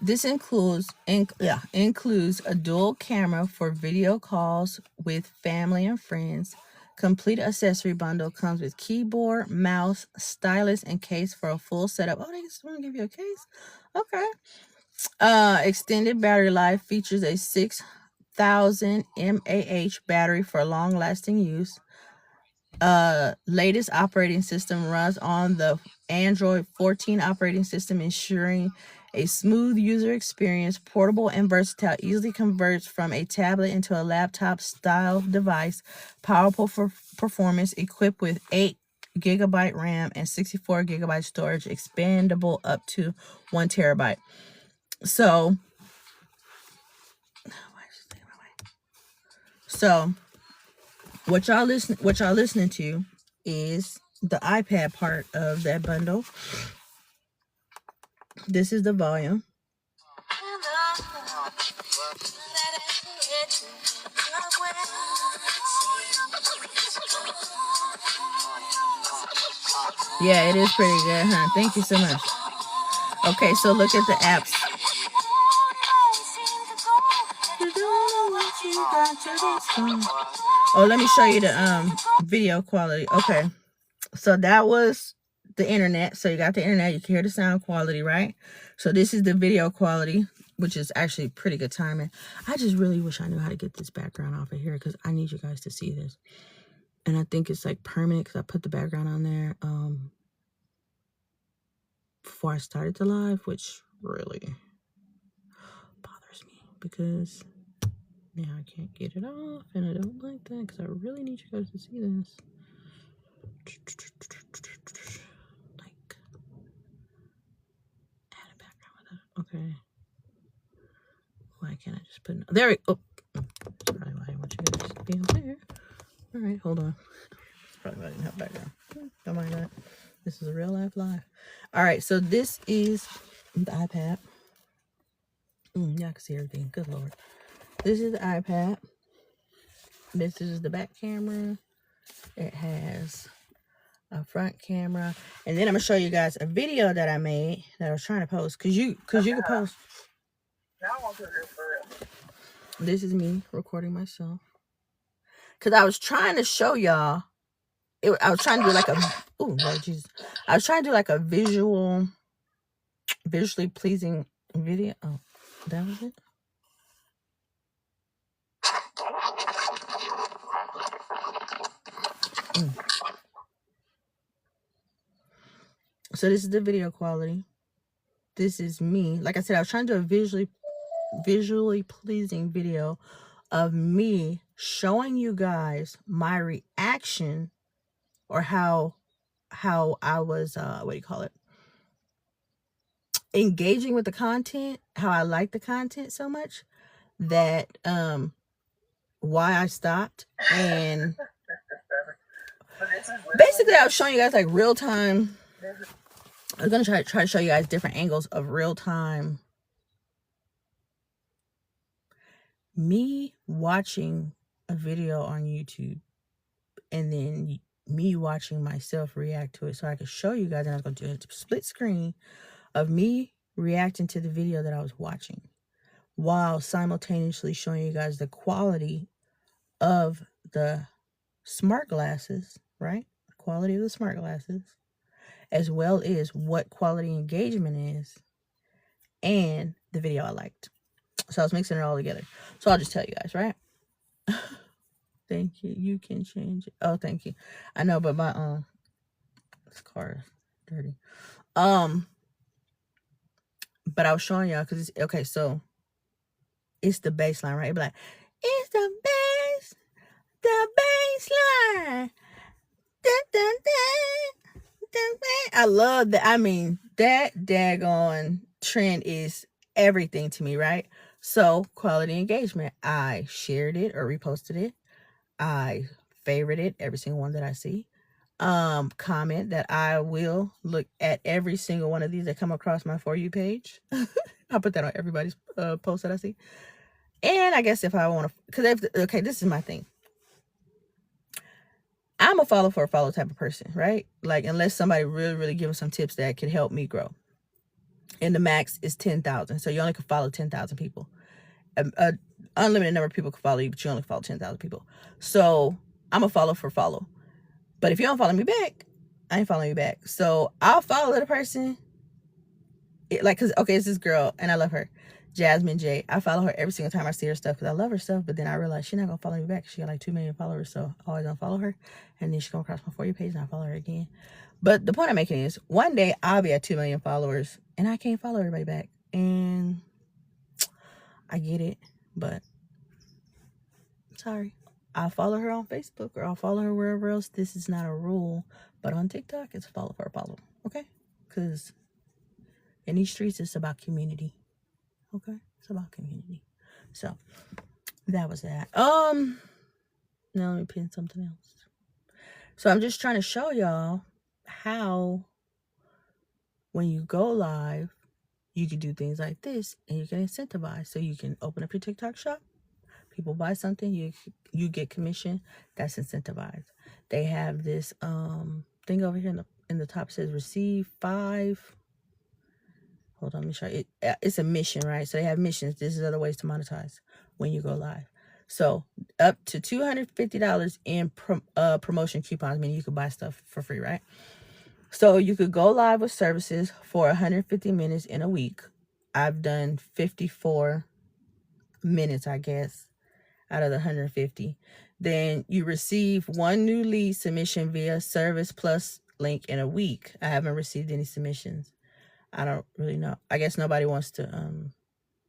This includes a dual camera for video calls with family and friends. Complete accessory bundle comes with keyboard, mouse, stylus, and case for a full setup. Oh, they just want to give you a case. Okay. Extended battery life features a 6,000 mAh battery for long-lasting use. Latest operating system runs on the Android 14 operating system, ensuring a smooth user experience. Portable and versatile, easily converts from a tablet into a laptop style device. Powerful for performance, equipped with 8 GB RAM and 64 GB storage, expandable up to 1 TB. So what y'all listening to is the iPad part of that bundle. This is the volume. Yeah, it is pretty good, huh? Thank you so much. Okay, so look at the apps. Oh, let me show you the video quality. Okay, so that was the internet. So you got the internet, you can hear the sound quality, right? So this is the video quality, which is actually pretty good timing. I just really wish I knew how to get this background off of here, because I need you guys to see this. And I think it's like permanent, because I put the background on there before I started the live, which really bothers me, because now I can't get it off, and I don't like that, because I really need you guys to see this. Like, add a background with that. Okay. Why can't I just put it? There we go. Oh, that's probably why I want you guys to be up there. All right, hold on. That's probably why I didn't have background. Don't mind that. This is a real life live. All right, so this is the iPad. Y'all can see everything. Good Lord. This is the iPad. This is the back camera. It has a front camera, and then I'm gonna show you guys a video that I made that I was trying to post, cause you can post. This is me recording myself, cause I was trying to show y'all. I was trying to do like a Lord Jesus. I was trying to do like a visually pleasing video. Oh, that was it. So this is the video quality. This is me. Like I said, I was trying to do a visually pleasing video of me showing you guys my reaction, or how I was what do you call it, engaging with the content, how I like the content so much that why I stopped. And basically I was showing you guys like real time. I was gonna try to show you guys different angles of real time me watching a video on YouTube, and then me watching myself react to it, so I could show you guys. And I was going to do a split screen of me reacting to the video that I was watching, while simultaneously showing you guys the quality of the smart glasses, right? The quality of the smart glasses, as well as what quality engagement is, and the video I liked. So I was mixing it all together. So I'll just tell you guys, right? Thank you. You can change it. Oh, thank you. I know, but my this car is dirty. But I was showing y'all because it's okay. So it's the baseline, right? It'd be like, it's the baseline. Dun, dun, dun, dun, dun. I love that. I mean, that daggone trend is everything to me, right? So quality engagement. I shared it or reposted it. I favorite it, every single one that I see. Comment that I will look at every single one of these that come across my For You page. I'll put that on everybody's post that I see. And I guess if I want to, because okay, this is my thing. I'm a follow for a follow type of person, right? Like, unless somebody really, really gives some tips that could help me grow. And the max is 10,000. So you only can follow 10,000 people. Unlimited number of people can follow you, but you only follow 10,000 people. So I'm a follow for follow. But if you don't follow me back, I ain't following you back. So I'll follow the person. Cause okay, it's this girl and I love her, Jasmine J. I follow her every single time I see her stuff because I love her stuff. But then I realized she's not gonna follow me back. She got like 2 million followers, so I always unfollow her. And then she come across my For You page and I follow her again. But the point I'm making is, one day I'll be at 2 million followers and I can't follow everybody back. And I get it, but sorry. I'll follow her on Facebook or I'll follow her wherever else. This is not a rule, but on TikTok, it's follow for a follow, okay? Because in these streets, it's about community, okay? It's about community. So that was that. Now let me pin something else. So I'm just trying to show y'all how when you go live, you can do things like this and you can incentivize. So you can open up your TikTok shop. People buy something, you get commission. That's incentivized. They have this thing over here in the top says receive 5. Hold on, let me show you. It's a mission, right? So they have missions. This is other ways to monetize when you go live. So up to $250 in promotion coupons, meaning you could buy stuff for free, right? So you could go live with services for 150 minutes in a week. I've done 54 minutes, I guess, out of the 150. Then you receive one new lead submission via Service Plus link in a week. I haven't received any submissions. I don't really know. I guess nobody wants to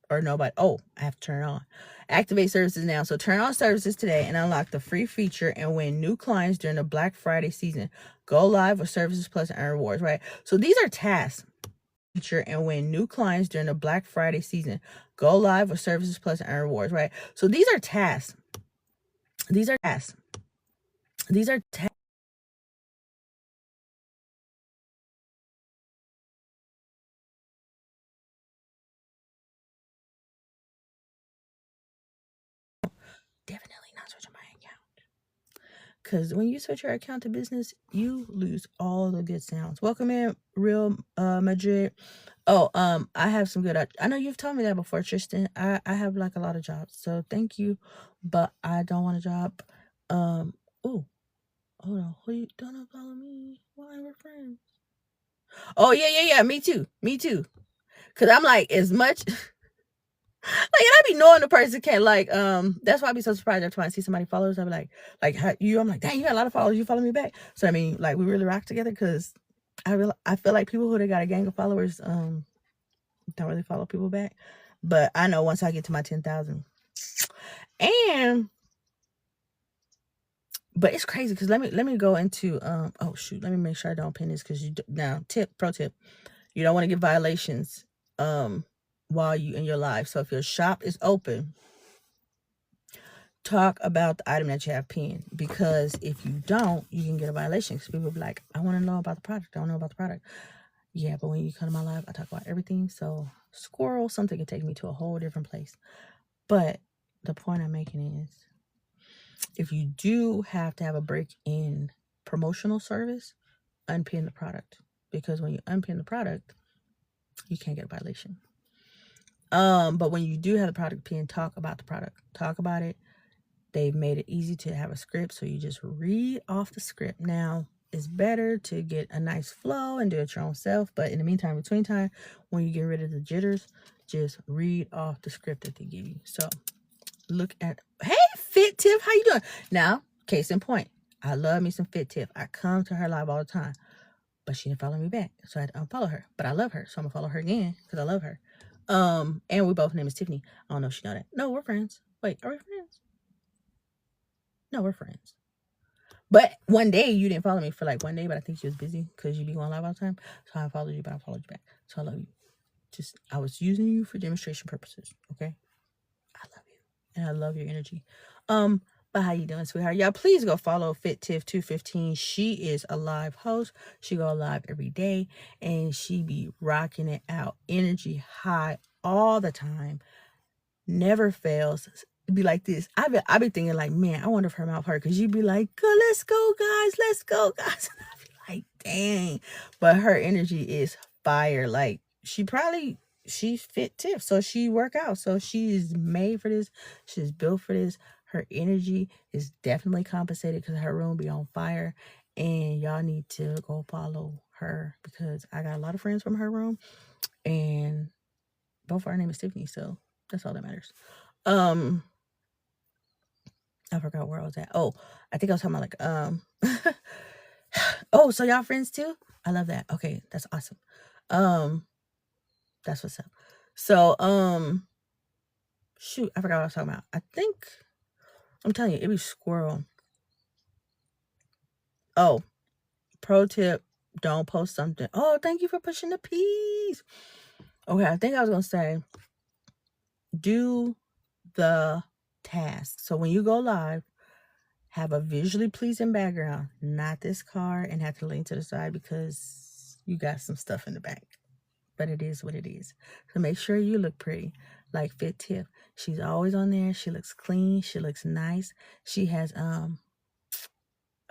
or nobody. Oh, I have to turn it on. Activate services now. So turn on services today and unlock the free feature and win new clients during the Black Friday season. Go live with Services Plus and earn rewards, right? So these are tasks. Feature and win new clients during the Black Friday season. Go live with Services Plus and earn rewards, right? So these are tasks. These are tasks. These are tasks. Definitely not switching my account. Because when you switch your account to business, you lose all the good sounds. Welcome in, Real Madrid. Oh, I have some good. I know you've told me that before, Tristan. I have like a lot of jobs, so thank you, but I don't want a job. Oh, hold on. Who you don't follow me? Why we're friends? Oh yeah. Me too. Cause I'm like as much. Like, and I be knowing the person can't like that's why I be so surprised every time I see somebody followers. I be like how you, I'm like, dang, you got a lot of followers, you follow me back. So I mean, like, we really rock together because I feel like people who they got a gang of followers don't really follow people back. But I know once I get to my 10,000. But it's crazy because let me go into oh shoot, let me make sure I don't pin this because now pro tip, you don't want to get violations while you in your live. So if your shop is open, talk about the item that you have pinned, because if you don't, you can get a violation because people be like, I want to know about the product. I don't know about the product. Yeah, but when you come to my live, I talk about everything. So squirrel, something can take me to a whole different place. But the point I'm making is, if you do have to have a break in promotional service, unpin the product, because when you unpin the product, you can't get a violation. But when you do have the product pinned, talk about the product. Talk about it. They've made it easy to have a script, so you just read off the script. Now, it's better to get a nice flow and do it your own self, but in the meantime, between time, when you get rid of the jitters, just read off the script that they give you. So, look at, hey, Fit Tiff, how you doing? Now, case in point, I love me some Fit Tiff. I come to her live all the time, but she didn't follow me back, so I had to unfollow her. But I love her, so I'm gonna follow her again because I love her. And we both name is Tiffany. I don't know if she know that. No, we're friends. Wait, are we friends? No, we're friends. But one day you didn't follow me for like one day, but I think she was busy because you be going live all the time. So I followed you, but I followed you back. So I love you. Just, I was using you for demonstration purposes. Okay. I love you. And I love your energy. But how you doing, sweetheart? Y'all, please go follow Fit Tiff 215. She is a live host. She go live every day and she be rocking it out. Energy high all the time. Never fails. Be like this. I be thinking like, man, I wonder if her mouth hurt, because you'd be like, let's go guys, and I be like, dang. But her energy is fire. Like, she's Fit Tiff, so she work out, so she's made for this. She's built for this. Her energy is definitely compensated because her room be on fire, and y'all need to go follow her because I got a lot of friends from her room, and both of our name is Tiffany, so that's all that matters. I forgot where I was at. Oh, I think I was talking about like oh, so y'all friends too? I love that. Okay, that's awesome. That's what's up. So shoot, I forgot what I was talking about. I think I'm telling you, it be squirrel. Oh, pro tip, don't post something. Oh, thank you for pushing the peas. Okay, I think I was gonna say, do the task. So when you go live, have a visually pleasing background, not this car, and have to lean to the side because you got some stuff in the back. But it is what it is. So make sure you look pretty. Like Fit Tiff, she's always on there. She looks clean. She looks nice. She has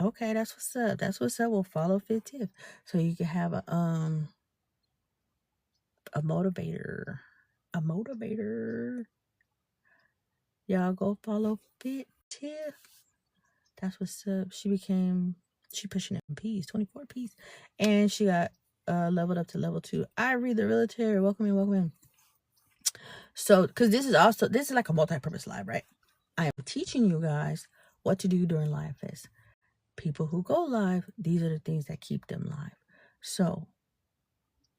okay, that's what's up. That's what's up. We'll follow Fit Tiff, so you can have a motivator. Y'all go follow Fit Tiff. That's what's up. She pushing in P's, 24 P's. And she got leveled up to level 2. I read the realtor. Welcome in, welcome in. So, because this is like a multi-purpose live, right? I am teaching you guys what to do during Live Fest. People who go live, these are the things that keep them live. So,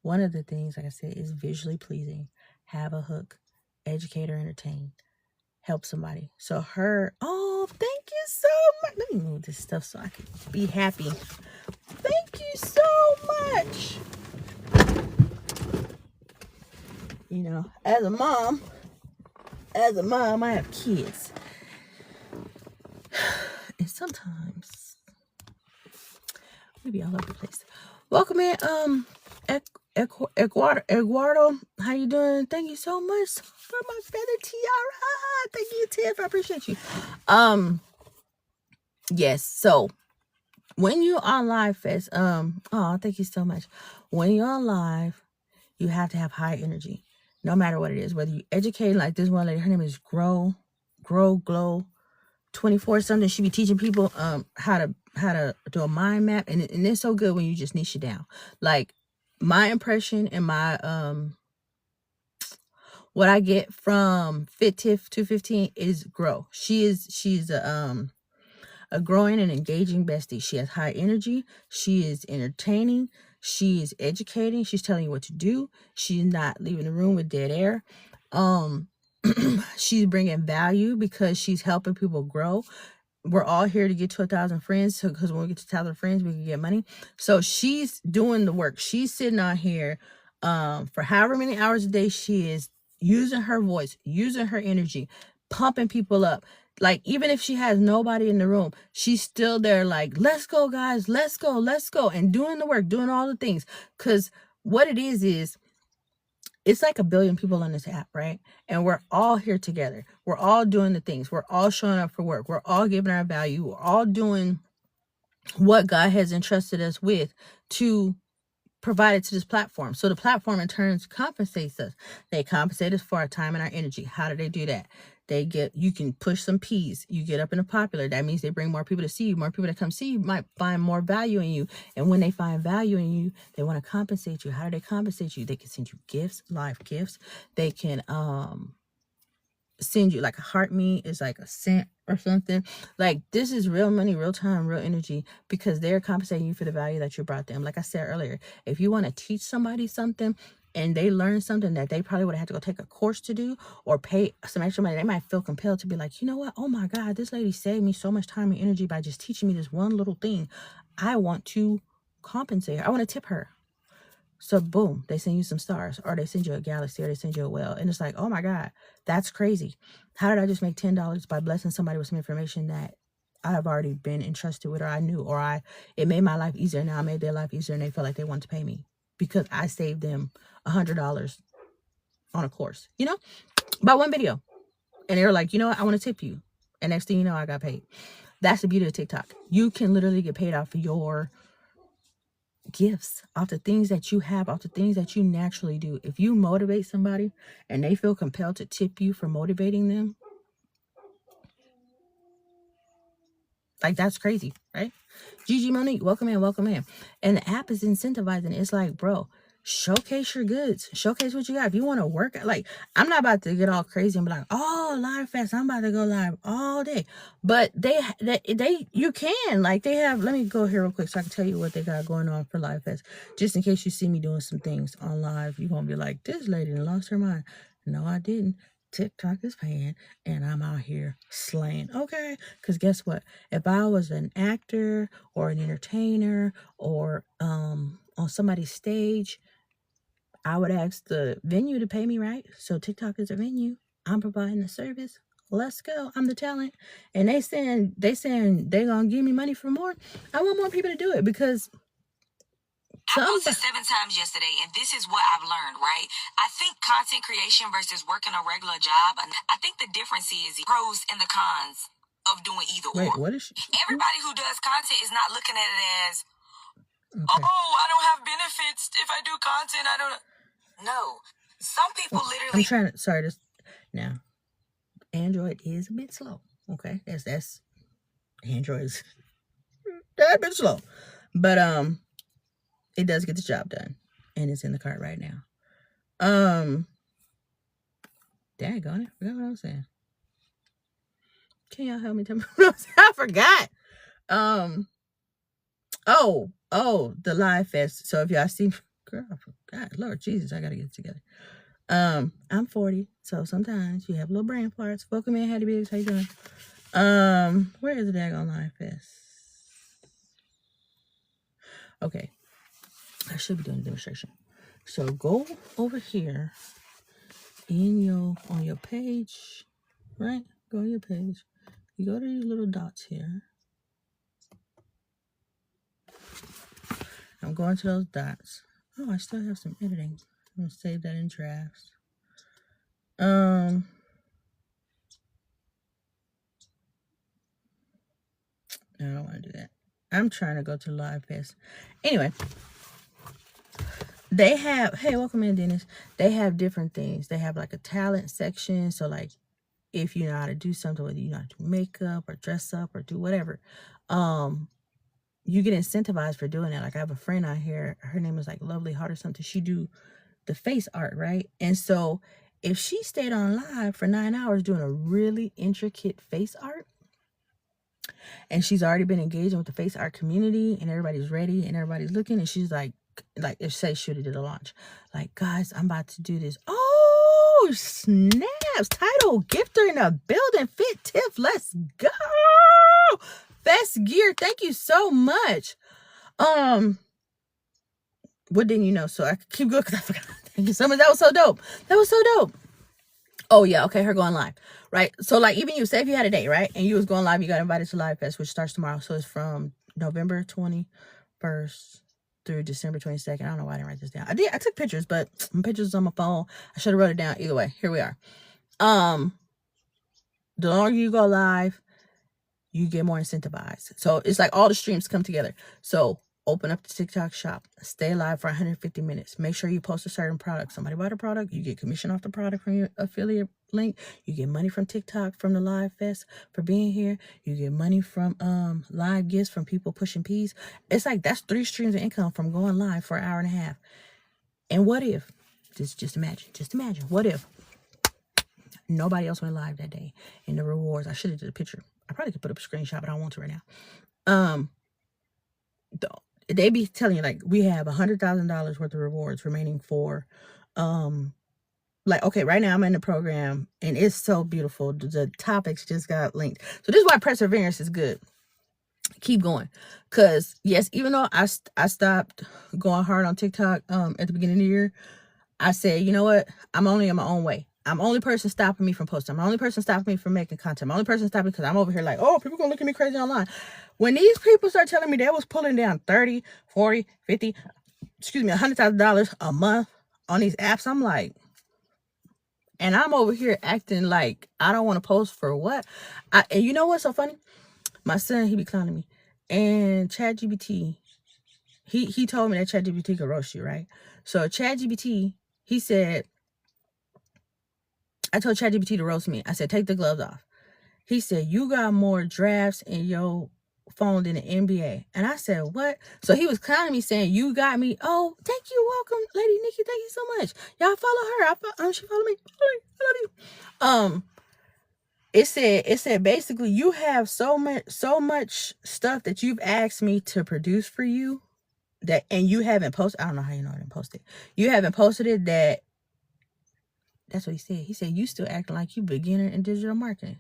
one of the things, like I said, is visually pleasing. Have a hook. Educate or entertain. Help somebody. So thank you so much. Let me move this stuff so I can be happy. Thank you so much. You know, as a mom, I have kids. And sometimes we be all over the place. Welcome in, Eduardo. How you doing? Thank you so much for my feather tiara. Thank you, Tiff. I appreciate you. Yes. So when you're on Live Fest, thank you so much. When you're on live, you have to have high energy, no matter what it is. Whether you educate, like this one lady, her name is Glow 24 something. She be teaching people how to do a mind map, and it's so good when you just niche it down. Like my impression and my what I get from Fit Tiff 215 is Grow. She's a growing and engaging bestie. She has high energy. She is entertaining. She is educating. She's telling you what to do. She's not leaving the room with dead air. She's bringing value because she's helping people grow. We're all here to get to 1,000 friends. So, because when we get to 1,000 friends, we can get money. So she's doing the work. She's sitting on here for however many hours a day she is, using her voice, using her energy, pumping people up. Like, even if she has nobody in the room, she's still there like, let's go, guys, let's go, and doing the work, doing all the things. Because what it is it's like 1 billion people on this app, right? And we're all here together. We're all doing the things. We're all showing up for work. We're all giving our value. We're all doing what God has entrusted us with to provide it to this platform. So the platform in turn compensates us. They compensate us for our time and our energy. How do they do that? You can push some P's. You get up in the popular. That means they bring more people to see you. More people that come see you might find more value in you. And when they find value in you, they want to compensate you. How do they compensate you? They can send you gifts, live gifts. They can send you like a heart me is like a cent or something. Like, this is real money, real time, real energy, because they're compensating you for the value that you brought them. Like I said earlier, if you want to teach somebody something and they learn something that they probably would have had to go take a course to do or pay some extra money, they might feel compelled to be like, you know what? Oh my God, this lady saved me so much time and energy by just teaching me this one little thing. I want to compensate her. I want to tip her. So boom, they send you some stars, or they send you a galaxy, or they send you a whale. And it's like, oh my God, that's crazy. How did I just make $10 by blessing somebody with some information that I have already been entrusted with, or I knew, or it made my life easier. Now I made their life easier and they felt like they wanted to pay me because I saved them $100 on a course, by one video. And they were like, you know what? I want to tip you. And next thing you know, I got paid. That's the beauty of TikTok. You can literally get paid off for your gifts, off the things that you have, off the things that you naturally do. If you motivate somebody and they feel compelled to tip you for motivating them, like, that's crazy, right? Gigi Monique, welcome in. And the app is incentivizing. It's like, bro, showcase your goods, showcase what you got. If you want to work, like, I'm not about to get all crazy and be like, oh, Live Fest, I'm about to go live all day. But you can, like, they have, let me go here real quick so I can tell you what they got going on for Live Fest, just in case you see me doing some things on live. You won't be like, this lady lost her mind. No, I didn't. TikTok is paying and I'm out here slaying. Okay. Because guess what? If I was an actor or an entertainer or on somebody's stage, I would ask the venue to pay me, right? So TikTok is a venue. I'm providing the service. Let's go. I'm the talent. And they saying they gonna give me money for more. I want more people to do it because I posted 7 times yesterday, and this is what I've learned, right? I think content creation versus working a regular job, I think the difference is the pros and the cons of doing either or. What is she? Everybody who does content is not looking at it as, okay, oh, I don't have benefits if I do content. I don't. No. Some people literally. I'm trying to, sorry, now. Android is a bit slow. Okay, that's Android's that bit slow, but it does get the job done, and it's in the cart right now. Daggone it, forgot what I was saying. Can y'all help me tell me what I was saying? I forgot. The Live Fest. So if y'all see, girl, God, Lord Jesus, I gotta get it together. I'm 40, so sometimes you have little brain farts. Welcome in, Hattie Biggs. How you doing? Where is the daggone Live Fest? Okay, I should be doing a demonstration. So go over here on your page, right? Go on your page. You go to these little dots here. I'm going to those dots. Oh, I still have some editing. I'm gonna save that in drafts. No, I don't want to do that. I'm trying to go to Live Fest. Anyway, they have, hey, welcome in, Dennis. They have different things. They have like a talent section. So like, if you know how to do something, whether you know how to do makeup or dress up or do whatever, you get incentivized for doing that. Like I have a friend out here, her name is like Lovely Heart or something. She do the face art, right? And so if she stayed on live for 9 hours doing a really intricate face art, and she's already been engaging with the face art community, and everybody's ready and everybody's looking, and she's like if say she did a launch, like, guys, I'm about to do this. Oh snaps! Title gifter in a building. Fit Tiff, let's go. Best gear, thank you so much. What didn't you know? So I could keep going because I forgot. Thank you so much. That was so dope. That was so dope. Oh yeah, okay, her going live, right? So like, even you, say if you had a date, right, and you was going live, you got invited to Live Fest, which starts tomorrow. So it's from November 21st through December 22nd. I don't know why I didn't write this down. I took pictures, but pictures on my phone. I should have wrote it down. Either way, here we are. The longer you go live, you get more incentivized. So it's like all the streams come together. So open up the TikTok shop, stay live for 150 minutes. Make sure you post a certain product. Somebody bought a product, you get commission off the product from your affiliate link. You get money from TikTok from the Live Fest for being here. You get money from live gifts from people pushing peas. It's like that's 3 streams of income from going live for an hour and a half. And what if, just imagine, what if nobody else went live that day and the rewards, I should have did a picture. I probably could put up a screenshot, but I don't want to right now. They be telling you like we have $100,000 worth of rewards remaining for like, okay, right now I'm in the program and it's so beautiful. The topics just got linked. So this is why perseverance is good. Keep going. Because yes, even though I stopped going hard on TikTok at the beginning of the year, I said, you know what, I'm only in my own way. I'm the only person stopping me from posting. I'm the only person stopping me from making content. I'm the only person stopping because I'm over here like, oh, people gonna look at me crazy online. When these people start telling me they was pulling down 30, 40, 50, $100,000 a month on these apps, I'm like, and I'm over here acting like I don't want to post for what? And you know what's so funny? My son, he be clowning me. And ChatGPT, he told me that ChatGPT could roast you, right? So ChatGPT, he said, I told ChatGPT to roast me. I said, take the gloves off. He said, you got more drafts in your phone than the NBA. And I said, what? So he was clowning me saying, you got me. Oh, thank you. Welcome, Lady Nikki. Thank you so much. Y'all follow her. She follow me. I love you. It said basically you have so much stuff that you've asked me to produce for you and you haven't posted. I don't know how you know I didn't post it. You haven't posted it that's what he said. He said, you still acting like you beginner in digital marketing.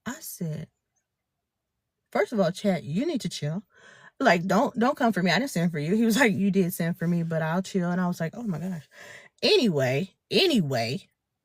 I said, first of all, chat, you need to chill. Like, don't come for me. I didn't send for you. He was like, you did send for me, but I'll chill. And I was like, oh my gosh. Anyway,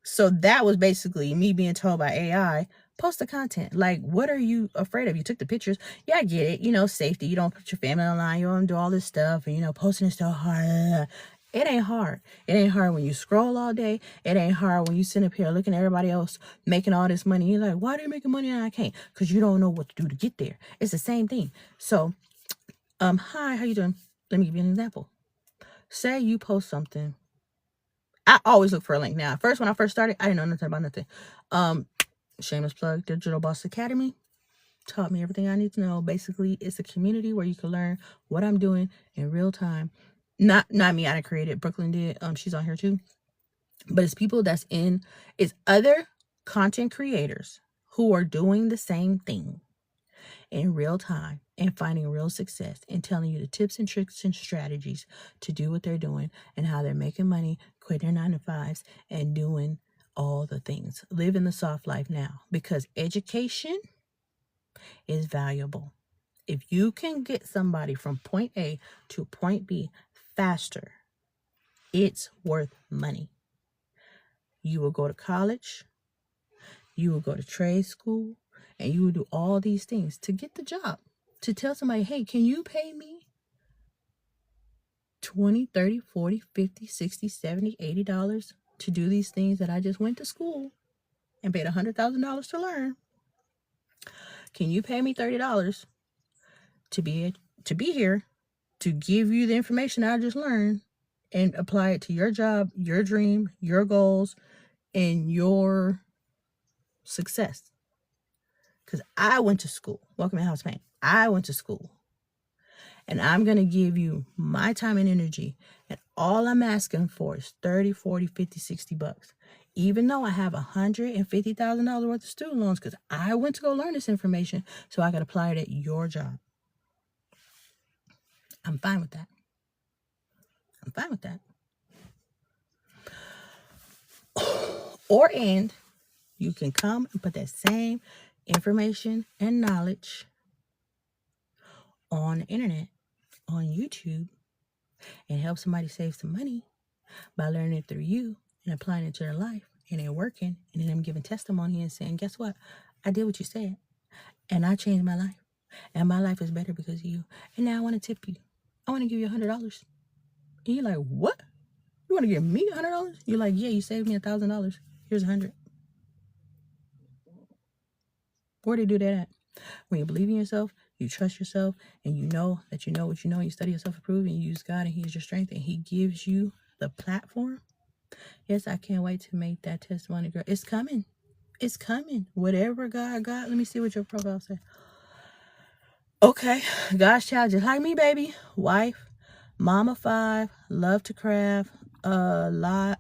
so that was basically me being told by AI, post the content. Like, what are you afraid of? You took the pictures. Yeah, I get it. Safety. You don't put your family online. You don't do all this stuff. And, posting is so hard. It ain't hard. It ain't hard when you scroll all day. It ain't hard when you sit up here looking at everybody else making all this money. You're like, why are they making money and I can't? Because you don't know what to do to get there. It's the same thing. So, hi, how you doing? Let me give you an example. Say you post something. I always look for a link now. When I first started, I didn't know nothing about nothing. Shameless plug, Digital Boss Academy taught me everything I need to know. Basically, it's a community where you can learn what I'm doing in real time. Not me, I didn't create it. Brooklyn did. She's on here too. But it's people it's other content creators who are doing the same thing in real time and finding real success and telling you the tips and tricks and strategies to do what they're doing and how they're making money, quitting their 9-to-5s, and doing all the things. Living the soft life now, because education is valuable. If you can get somebody from point A to point B faster, it's worth money. You will go to college, you will go to trade school, and you will do all these things to get the job. To tell somebody, hey, can you pay me $20, $30, $40, $50, $60, $70, $80 to do these things that I just went to school and paid $100,000 to learn? Can you pay me $30 to be here, to give you the information I just learned and apply it to your job, your dream, your goals, and your success? Because I went to school. Welcome to House Pain. I went to school. And I'm going to give you my time and energy. And all I'm asking for is $30, $40, $50, $60. Even though I have $150,000 worth of student loans, because I went to go learn this information so I could apply it at your job. I'm fine with that. I'm fine with that. And you can come and put that same information and knowledge on the internet, on YouTube, and help somebody save some money by learning it through you and applying it to their life, and it working, and then them giving testimony and saying, guess what? I did what you said, and I changed my life, and my life is better because of you, and now I want to tip you. I want to give you $100. And you're like, what? You want to give me $100? You're like, yeah, you saved me $1,000. Here's $100. Where do you do that at? When you believe in yourself, you trust yourself, and you know that you know what you know, you study yourself approved, and you use God, and He is your strength, and He gives you the platform. Yes, I can't wait to make that testimony, girl. It's coming. It's coming. Whatever God got. Let me see what your profile says. Okay. God's child, just like me, baby. Wife, mama 5, love to craft, live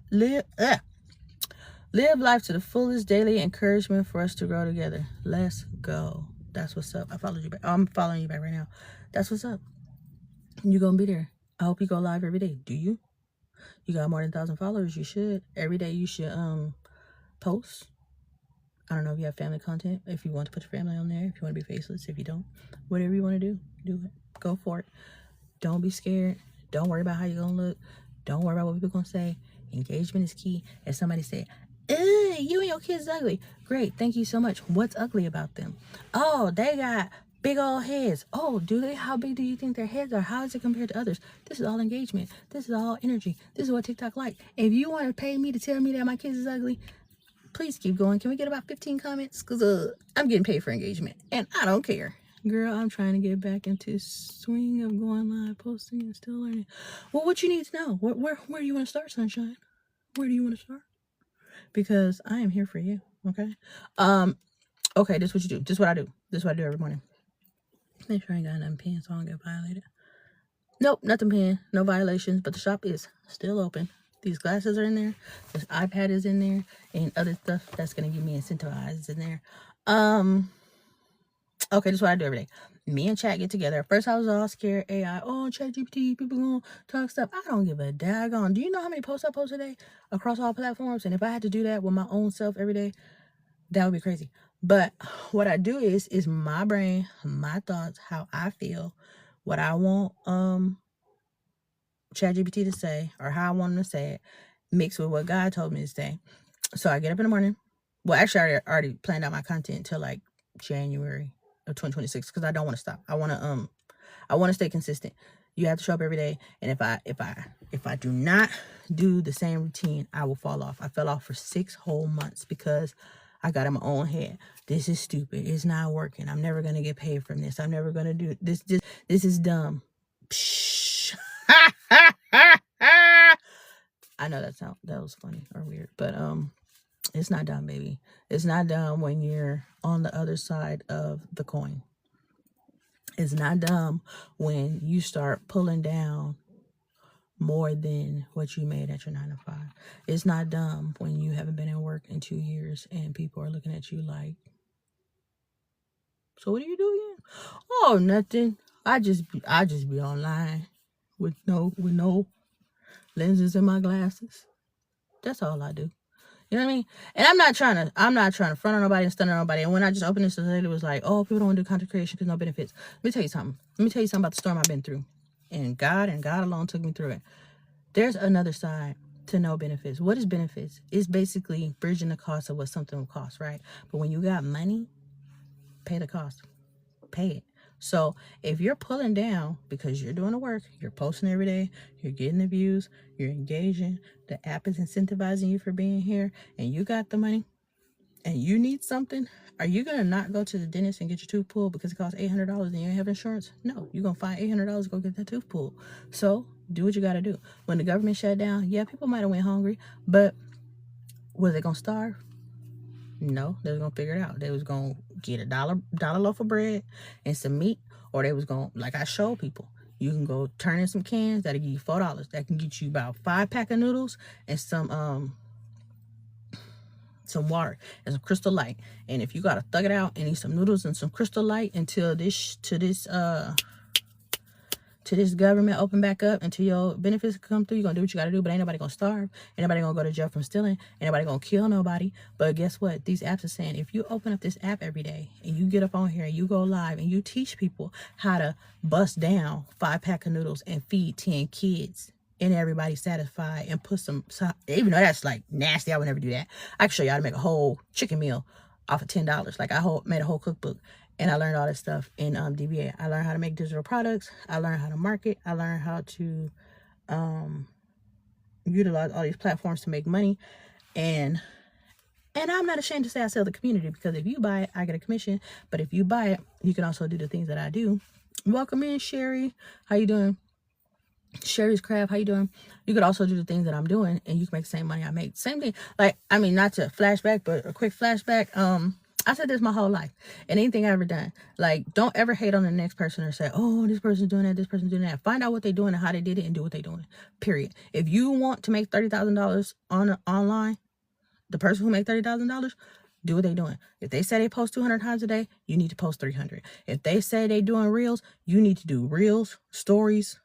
life to the fullest, daily encouragement for us to grow together. Let's go. That's what's up. I followed you back. I'm following you back right now. That's what's up. You're going to be there. I hope you go live every day. Do you? You got more than 1,000 followers. You should. Every day you should post. I don't know if you have family content. If you want to put your family on there. If you want to be faceless. If you don't. Whatever you want to do. Do it. Go for it. Don't be scared. Don't worry about how you're going to look. Don't worry about what people are going to say. Engagement is key. If somebody said, you and your kids ugly. Great, thank you so much. What's ugly about them? Oh, they got big old heads. Oh, do they? How big do you think their heads are? How is it compared to others? This is all engagement. This is all energy. This is what TikTok like. If you want to pay me to tell me that my kids is ugly, please keep going. Can we get about 15 comments? Because I'm getting paid for engagement, and I don't care. Girl, I'm trying to get back into swing of going live, posting, and still learning. Well, what you need to know? Where do you want to start, sunshine? Where do you want to start? Because I am here for you, okay? Okay, this is what you do. This is what I do. This is what I do every morning. Make sure I ain't got nothing pinned so I don't get violated. Nope, nothing pinned. No violations, but the shop is still open. These glasses are in there. This iPad is in there. And other stuff that's going to get me incentivized is in there. Okay, this is what I do every day. Me and Chat get together. At first, I was all scared. AI, ChatGPT, people gonna talk stuff. I don't give a daggone. Do you know how many posts I post a day across all platforms? And if I had to do that with my own self every day, that would be crazy. But what I do is my brain, my thoughts, how I feel, what I want ChatGPT to say, or how I want him to say it, mixed with what God told me to say. So I get up in the morning. Well, actually, I already planned out my content until like January of 2026 because I don't want to stop. I want to stay consistent. You have to show up every day, and if I do not do the same routine, I will fall off. I fell off for 6 whole months because I got in my own head. This is stupid. It's not working. I'm never gonna get paid from this. I'm never gonna do this. This is dumb. I know that was funny or weird, but It's not dumb, baby. It's not dumb when you're on the other side of the coin. It's not dumb when you start pulling down more than what you made at your 9 to 5. It's not dumb when you haven't been in work in 2 years and people are looking at you like, so what do you do again? Oh, nothing. I just be online with no lenses in my glasses. That's all I do. You know what I mean? And I'm not trying to front on nobody and stun on nobody. And when I just opened this, the lady was like, oh, people don't want to do content creation because no benefits. Let me tell you something. Let me tell you something about the storm I've been through. And God alone took me through it. There's another side to no benefits. What is benefits? It's basically bridging the cost of what something will cost, right? But when you got money, pay the cost. Pay it. So if you're pulling down because you're doing the work, you're posting every day, you're getting the views, you're engaging, the app is incentivizing you for being here, and you got the money and you need something, are you going to not go to the dentist and get your tooth pulled because it costs $800 and you ain't have insurance? No, you're going to find $800 to go get that tooth pulled. So do what you got to do. When the government shut down, yeah, people might have went hungry, but was they going to starve? No, they was going to figure it out. They was going to get a dollar loaf of bread and some meat, or they was going to, like I showed people, you can go turn in some cans, that'll give you $4. That can get you about 5 pack of noodles and some water and some Crystal Light. And if you got to thug it out and eat some noodles and some Crystal Light until this government open back up, until your benefits come through, you're going to do what you got to do. But ain't nobody going to starve. Ain't nobody going to go to jail from stealing. Ain't nobody going to kill nobody. But guess what? These apps are saying, if you open up this app every day and you get up on here and you go live and you teach people how to bust down 5 pack of noodles and feed 10 kids and everybody satisfied and put some, even though that's like nasty, I would never do that. I can show you how to make a whole chicken meal off of $10. Like I made a whole cookbook. And I learned all this stuff in DBA. I learned how to make digital products. I learned how to market. I learned how to utilize all these platforms to make money. And I'm not ashamed to say I sell the community, because if you buy it, I get a commission. But if you buy it, you can also do the things that I do. Welcome in, Sherry. How you doing? Sherry's Craft, how you doing? You could also do the things that I'm doing, and you can make the same money I make. Same thing. Like, I mean, not to flashback, but a quick flashback. I said this my whole life, and anything I ever done. Like, don't ever hate on the next person or say, oh, this person's doing that, this person's doing that. Find out what they're doing and how they did it, and do what they're doing. Period. If you want to make $30,000 online, the person who make $30,000, do what they're doing. If they say they post 200 times a day, you need to post 300. If they say they doing reels, you need to do reels, stories,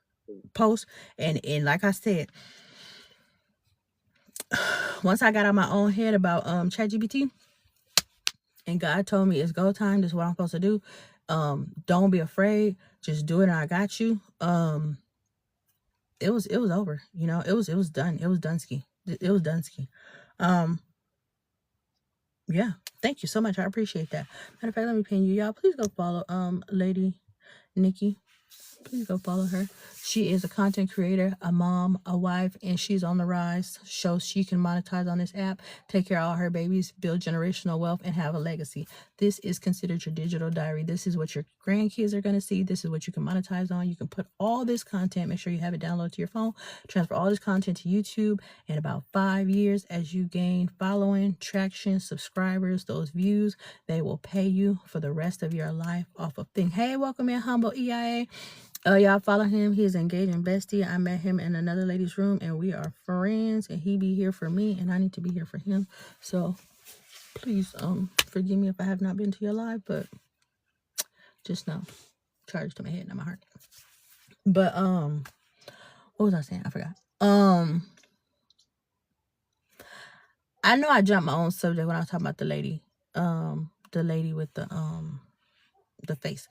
posts. And like I said, once I got out my own head about ChatGPT, and God told me it's go time, this is what I'm supposed to do, don't be afraid, just do it and I got you. It was over, you know. It was done. It was Dunsky. It was Dunsky. Yeah, thank you so much. I appreciate that. Matter of fact, let me pin you, y'all. Please go follow Lady Nikki. Please go follow her. She is a content creator, a mom, a wife, and she's on the rise. So she can monetize on this app, take care of all her babies, build generational wealth, and have a legacy. This is considered your digital diary. This is what your grandkids are going to see. This is what you can monetize on. You can put all this content, make sure you have it downloaded to your phone, transfer all this content to YouTube. In about 5 years, as you gain following, traction, subscribers, those views, they will pay you for the rest of your life off of thing. Hey, welcome in, Humble EIA. Y'all follow him. He's engaging bestie. I met him in another lady's room, and we are friends, and he be here for me, and I need to be here for him. So please forgive me if I have not been to your live, but just know, charge to my head, not my heart. But what was I saying? I forgot. I know I jumped my own subject when I was talking about the lady with the face.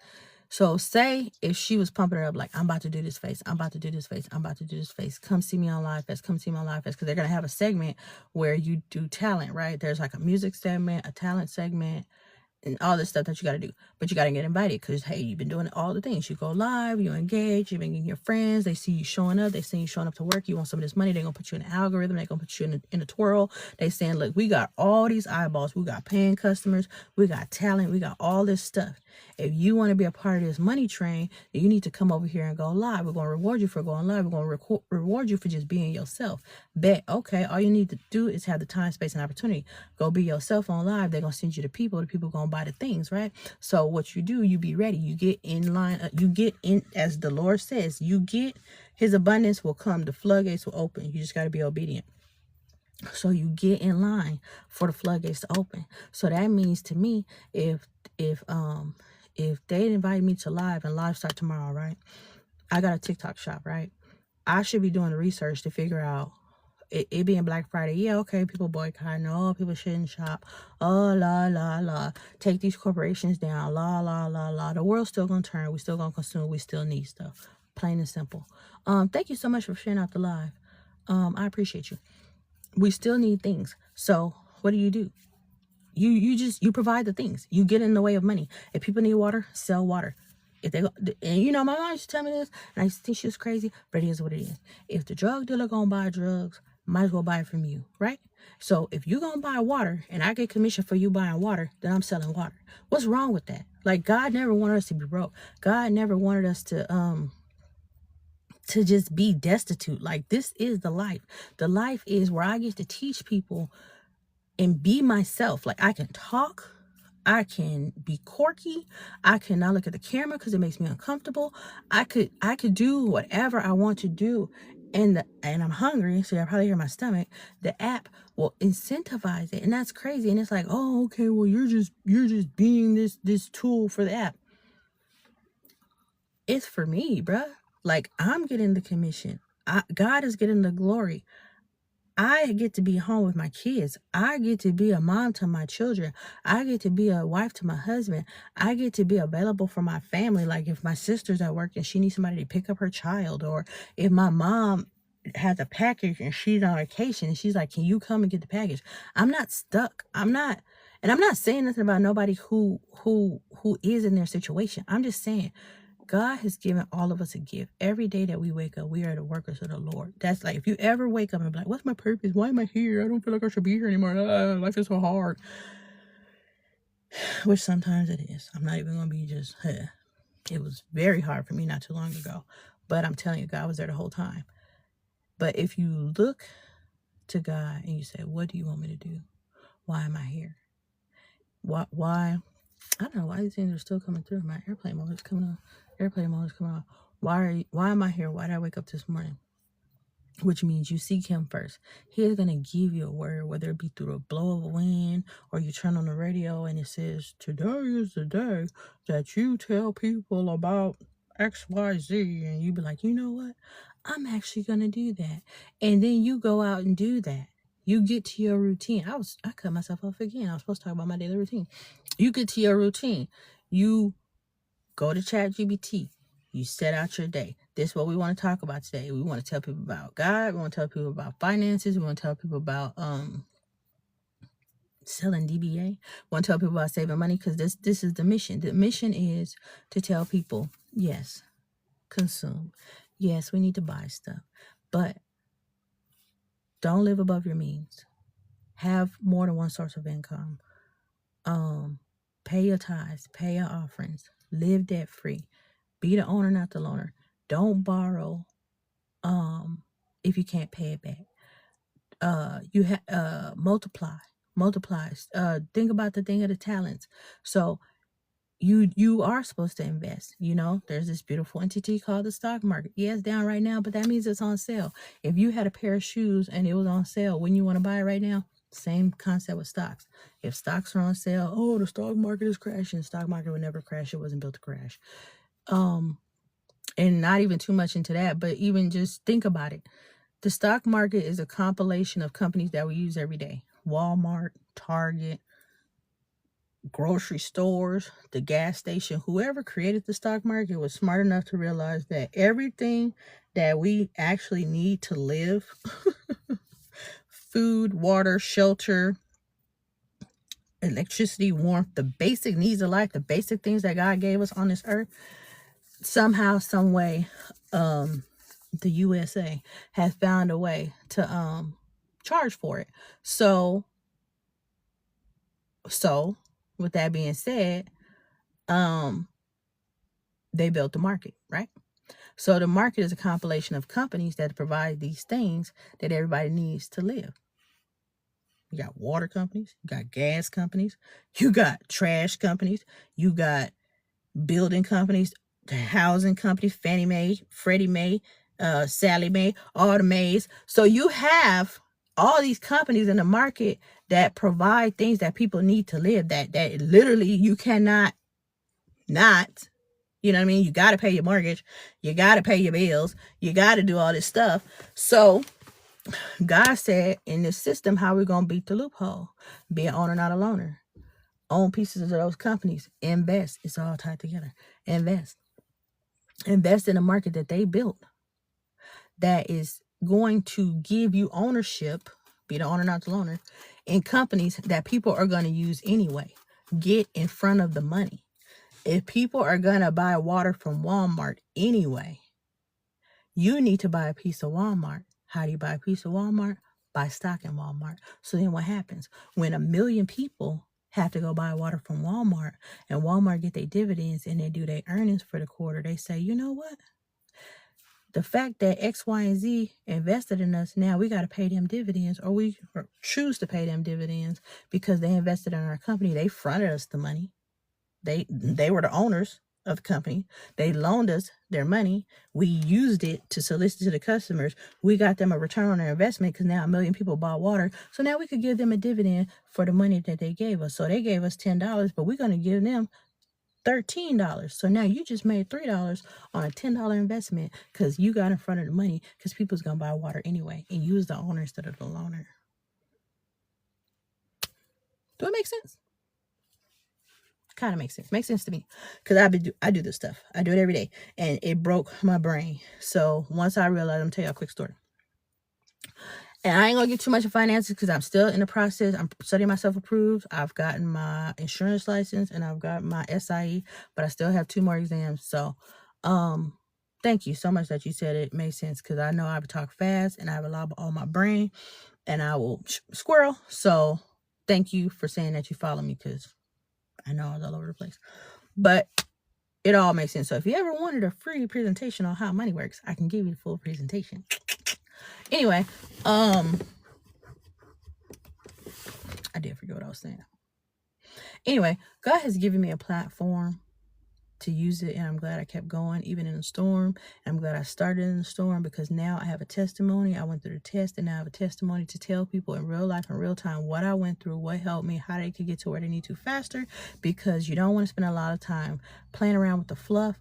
So say if she was pumping her up like, I'm about to do this face, I'm about to do this face, I'm about to do this face, come see me on Live Fest, come see me on Live Fest, because they're going to have a segment where you do talent, right? There's like a music segment, a talent segment, and all this stuff that you got to do. But you got to get invited because, hey, you've been doing all the things. You go live, you engage, you've been getting your friends, they see you showing up, they see you showing up to work, you want some of this money, they're going to put you in an algorithm, they're going to put you in a twirl. They saying, look, we got all these eyeballs, we got paying customers, we got talent, we got all this stuff. If you want to be a part of this money train, you need to come over here and go live. We're going to reward you for going live. We're going to reward you for just being yourself. Bet, okay, all you need to do is have the time, space, and opportunity. Go be yourself on live. They're going to send you the people going to buy the things, right? So what you do, you be ready. You get in line. You get in, as the Lord says, you get his abundance will come. The floodgates will open. You just got to be obedient. So you get in line for the floodgates to open. So that means to me, if they invite me to live and live start tomorrow, right? I got a TikTok shop, right? I should be doing the research to figure out it being Black Friday. Yeah, okay, people boycotting. Oh, people shouldn't shop. Oh, la, la, la. Take these corporations down. La, la, la, la. The world's still going to turn. We still going to consume. We still need stuff. Plain and simple. Thank you so much for sharing out the live. I appreciate you. We still need things. So what do? You provide the things. You get in the way of money. If people need water, sell water. If they go, and you know, my mom used to tell me this, and I used to think she was crazy, but it is what it is. If the drug dealer gonna buy drugs, might as well buy it from you, right? So if you gonna buy water and I get commission for you buying water, then I'm selling water. What's wrong with that? Like, God never wanted us to be broke. God never wanted us to just be destitute. Like, this is the life. The life is where I get to teach people and be myself. Like, I can talk, I can be quirky, I can not look at the camera because it makes me uncomfortable. I could do whatever I want to do. And I'm hungry, so I probably hear my stomach. The app will incentivize it, and that's crazy. And it's like, oh, okay, well, you're just being this tool for the app. It's for me, bruh. Like, I'm getting the commission. God is getting the glory. I get to be home with my kids. I get to be a mom to my children. I get to be a wife to my husband. I get to be available for my family. Like, if my sister's at work and she needs somebody to pick up her child, or if my mom has a package and she's on vacation and she's like, can you come and get the package? I'm not stuck. And I'm not saying nothing about nobody who is in their situation. I'm just saying, God has given all of us a gift. Every day that we wake up, we are the workers of the Lord. That's like, if you ever wake up and be like, what's my purpose? Why am I here? I don't feel like I should be here anymore. Life is so hard. Which sometimes it is. I'm not even going to be just, it was very hard for me not too long ago. But I'm telling you, God was there the whole time. But if you look to God and you say, what do you want me to do? Why am I here? Why? I don't know why these things are still coming through. My airplane mode is coming on. Airplane mode is coming on. Why am I here? Why did I wake up this morning? Which means you seek him first. He is going to give you a word, whether it be through a blow of a wind, or you turn on the radio and it says, today is the day that you tell people about XYZ. And you be like, you know what? I'm actually going to do that. And then you go out and do that. You get to your routine. I cut myself off again. I was supposed to talk about my daily routine. You get to your routine. You go to ChatGPT. You set out your day. This is what we want to talk about today. We want to tell people about God. We want to tell people about finances. We want to tell people about selling DBA. We want to tell people about saving money, because this is the mission. The mission is to tell people, yes, consume. Yes, we need to buy stuff. But don't live above your means. Have more than one source of income. Pay your tithes. Pay your offerings. Live debt free. Be the owner, not the loaner. Don't borrow if you can't pay it back. You have multiply. Think about the thing of the talents. So you are supposed to invest. You know, there's this beautiful entity called the stock market. Yeah, it's down right now, but that means it's on sale. If you had a pair of shoes and it was on sale, wouldn't you want to buy it right now? Same concept with stocks. If stocks are on sale, oh, the stock market is crashing. The stock market would never crash. It wasn't built to crash. And not even too much into that, but even just think about it. The stock market is a compilation of companies that we use every day. Walmart, Target, grocery stores, the gas station. Whoever created the stock market was smart enough to realize that everything that we actually need to live, food, water, shelter, electricity, warmth, the basic needs of life, the basic things that God gave us on this earth, somehow, some way, the USA has found a way to charge for it. So with that being said, they built the market, right? So the market is a compilation of companies that provide these things that everybody needs to live. You got water companies, you got gas companies, you got trash companies, you got building companies, the housing companies, Fannie Mae, Freddie Mae, Sally Mae, all the Mays. So you have all these companies in the market that provide things that people need to live, that literally you cannot not, you know what I mean? You got to pay your mortgage. You got to pay your bills. You got to do all this stuff. So God said in this system, how we going to beat the loophole? Be an owner, not a loaner. Own pieces of those companies. Invest. It's all tied together. Invest. Invest in a market that they built that is going to give you ownership, be the owner, not the loaner, in companies that people are going to use anyway. Get in front of the money. If people are going to buy water from Walmart anyway, you need to buy a piece of Walmart. How do you buy a piece of Walmart? Buy stock in Walmart. So then what happens? When 1 million people have to go buy water from Walmart and Walmart get their dividends and they do their earnings for the quarter, they say, you know what? The fact that X, Y, and Z invested in us, now we got to pay them dividends, or we choose to pay them dividends because they invested in our company. They fronted us the money. They were the owners of the company. They loaned us their money. We used it to solicit to the customers. We got them a return on their investment because now 1 million people bought water. So now we could give them a dividend for the money that they gave us. So they gave us $10, but we're going to give them $13. So now you just made $3 on a $10 investment because you got in front of the money because people's going to buy water anyway. And you was the owner instead of the loaner. Do it make sense? Kind of makes sense. Makes sense to me because I do this stuff. I do it every day, and it broke my brain. So once I realized, I'm gonna tell you a quick story. And I ain't gonna get too much of finances because I'm still in the process. I'm studying myself approved. I've gotten my insurance license and I've got my SIE, but I still have 2 more exams. So, thank you so much that you said it made sense because I know I talk fast and I have a lot on my brain, and I will squirrel. So, thank you for saying that you follow me because I know I was all over the place, but it all makes sense. So if you ever wanted a free presentation on how money works, I can give you the full presentation. Anyway, I did forget what I was saying. Anyway, God has given me a platform to use it, and I'm glad I kept going even in the storm. I'm glad I started in the storm because now I have a testimony. I went through the test, and now I have a testimony to tell people in real life, in real time, what I went through, what helped me, how they could get to where they need to faster, because you don't want to spend a lot of time playing around with the fluff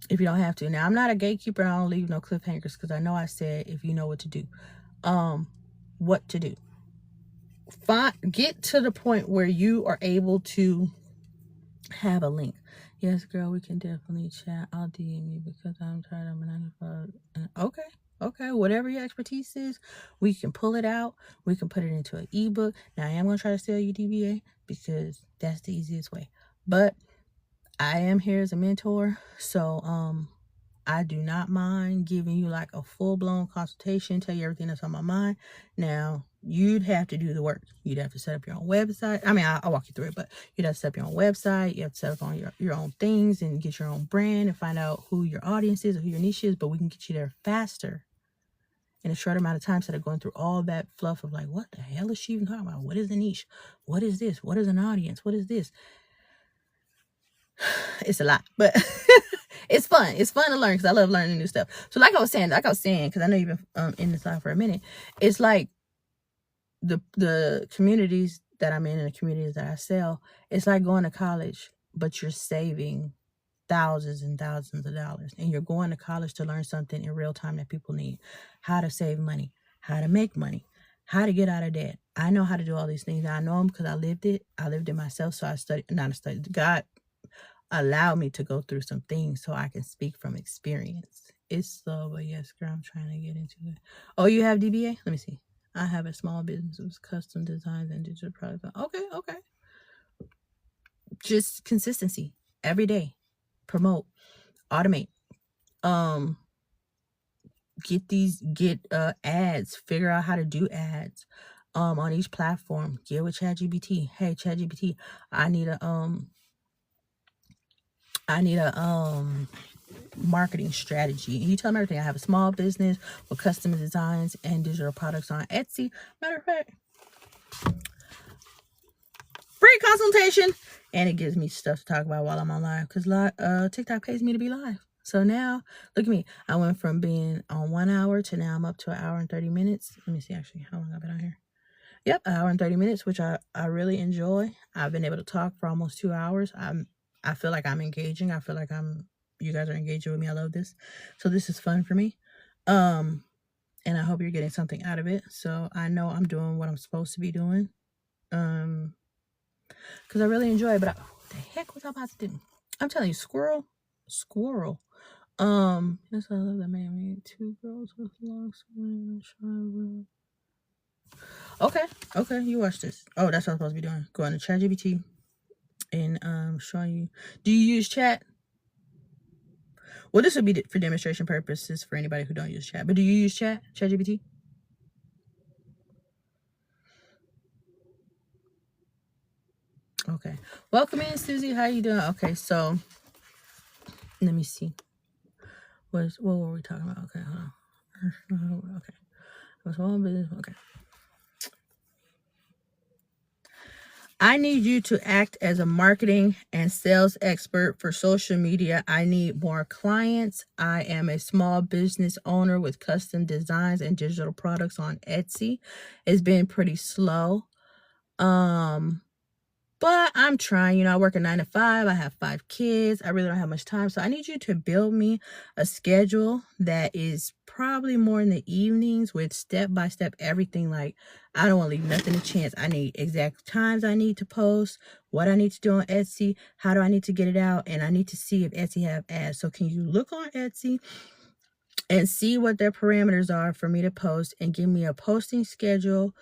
if you don't have to. Now, I'm not a gatekeeper, and I don't leave no cliffhangers because I know I said if you know what to do. What to do. Get to the point where you are able to have a link. Yes, girl, we can definitely chat. I'll DM you because I'm tired of my 95. Okay. Whatever your expertise is, we can pull it out. We can put it into an ebook. Now, I am going to try to sell you DBA because that's the easiest way. But I am here as a mentor. So, I do not mind giving you like a full-blown consultation, tell you everything that's on my mind. Now, you'd have to do the work. You'd have to set up your own website. I mean, I'll walk you through it, but you'd have to set up your own website. You have to set up on your own things and get your own brand and find out who your audience is or who your niche is, but we can get you there faster in a short amount of time instead of going through all that fluff of like, what the hell is she even talking about? What is a niche? What is this? What is an audience? What is this? It's a lot, but it's fun. It's fun to learn because I love learning new stuff. So like I was saying, because I know you've been in this life for a minute, it's like the communities that I'm in and the communities that I sell, it's like going to college, but you're saving thousands and thousands of dollars, and you're going to college to learn something in real time that people need. How to save money, how to make money, how to get out of debt. I know how to do all these things. I know them because I lived it. I lived it myself. So God allowed me to go through some things so I can speak from experience. It's so, but yes, girl, I'm trying to get into it. Oh, you have DBA? Let me see. I have a small business with custom designs and digital products. Okay. Just consistency every day. Promote, automate. Get ads. Figure out how to do ads. On each platform. Get with ChatGPT. Hey, ChatGPT, I need a I need a marketing strategy. And you tell them everything. I have a small business with custom designs and digital products on Etsy. Matter of fact, free consultation, and it gives me stuff to talk about while I'm on live, because TikTok pays me to be live. So now look at me. I went from being on 1 hour to now I'm up to 1 hour and 30 minutes. Let me see actually how long I've been on here. Yep, 1 hour and 30 minutes, which I really enjoy. I've been able to talk for almost 2 hours. I feel like I'm engaging. I feel like you guys are engaging with me. I love this. So this is fun for me. And I hope you're getting something out of it. So I know I'm doing what I'm supposed to be doing. Because I really enjoy it. But what the heck was I about to do? I'm telling you, squirrel. Yes, I love that man. We 2 girls with long swim. Okay, you watch this. Oh, that's what I'm supposed to be doing. Go on to ChatGPT and showing you. Do you use chat? Well, this would be for demonstration purposes for anybody who don't use chat. But do you use ChatGPT? Okay. Welcome in, Susie. How you doing? Okay, so let me see. What were we talking about? Okay, hold on. Okay. What's one business? Okay. I need you to act as a marketing and sales expert for social media. I need more clients. I am a small business owner with custom designs and digital products on Etsy. It's been pretty slow. But I'm trying, I work a 9 to 5. I have 5 kids. I really don't have much time. So I need you to build me a schedule that is probably more in the evenings with step-by-step everything. Like, I don't want to leave nothing to chance. I need exact times I need to post, what I need to do on Etsy, how do I need to get it out, and I need to see if Etsy have ads. So can you look on Etsy and see what their parameters are for me to post and give me a posting schedule,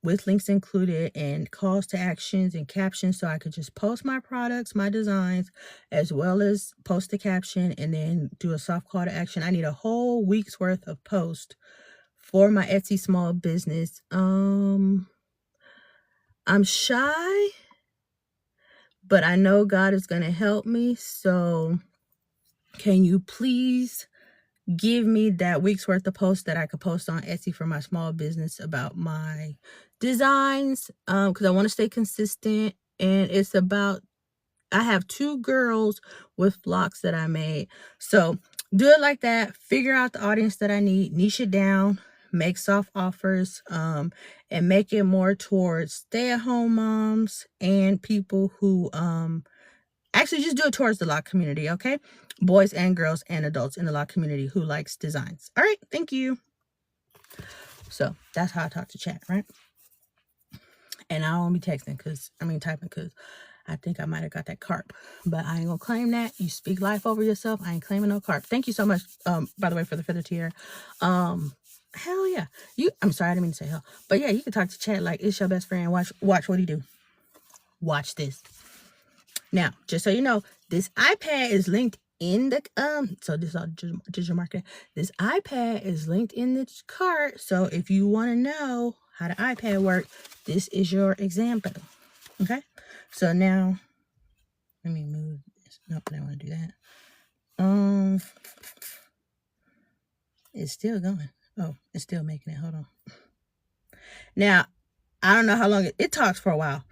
with links included and calls to actions and captions, so I could just post my products, my designs, as well as post the caption and then do a soft call to action. I need a whole week's worth of post for my Etsy small business. I'm shy, but I know God is going to help me. So can you please give me that week's worth of posts that I could post on Etsy for my small business about my designs, because I want to stay consistent. And it's about, I have 2 girls with flocks that I made. So do it like that. Figure out the audience that I need, niche it down, make soft offers, and make it more towards stay-at-home moms and people who actually just do it towards the lock community, okay? Boys and girls and adults in the lock community who likes designs. All right, thank you. So that's how I talk to chat, right? And I won't be typing because I think I might have got that carp. But I ain't gonna claim that. You speak life over yourself. I ain't claiming no carp. Thank you so much, by the way, for the feather tier. Hell yeah. I'm sorry, I didn't mean to say hell. But yeah, you can talk to chat like it's your best friend. Watch what he do. Watch this. Now, just so you know, this iPad is linked in the so this is all digital marketing. This iPad is linked in the cart. So if you want to know how the iPad works, this is your example. Okay. So now let me move this. Nope, I don't want to do that. It's still going. Oh, it's still making it. Hold on. Now, I don't know how long it talks for a while.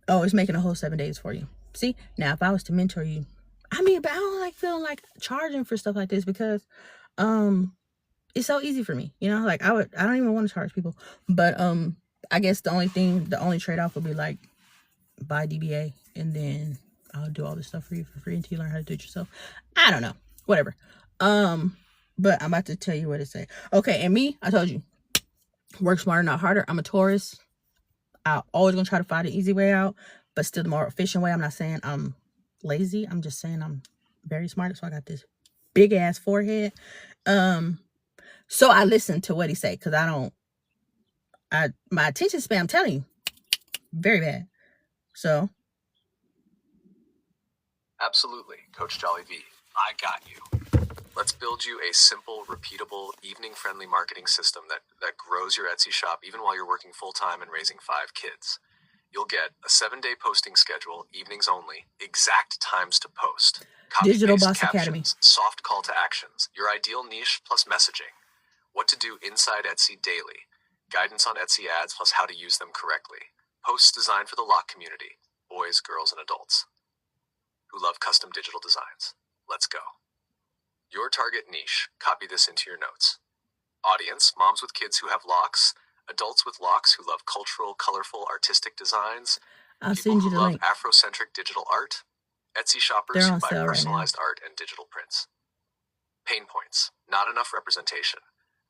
Oh, it's making a whole 7 days for you. See, now if I was to mentor you, but I don't like feeling like charging for stuff like this because it's so easy for me, like I don't even want to charge people. But I guess the only trade-off would be like buy DBA and then I'll do all this stuff for you for free until you learn how to do it yourself. I don't know. Whatever. But I'm about to tell you what it say. Okay, and me, I told you, work smarter, not harder. I'm a Taurus. I'm always gonna try to find an easy way out, but still the more efficient way. I'm not saying I'm lazy. I'm just saying I'm very smart. So I got this big ass forehead. So I listen to what he say because my attention span, I'm telling you, very bad. So. Absolutely, Coach Jolly V. I got you. Let's build you a simple, repeatable, evening-friendly marketing system that grows your Etsy shop even while you're working full-time and raising 5 kids. You'll get a 7-day posting schedule, evenings only, exact times to post, copy Digital paste Boss Academy. captions, soft call to actions, your ideal niche plus messaging, what to do inside Etsy daily, guidance on Etsy ads plus how to use them correctly, posts designed for the lock community, boys, girls, and adults who love custom digital designs. Let's go. Your target niche, copy this into your notes. Audience, moms with kids who have locks, adults with locks who love cultural, colorful, artistic designs, I'll people send who you the love link. Afrocentric digital art, Etsy shoppers They're who on buy sale right now. personalized art and digital prints. Pain points, not enough representation.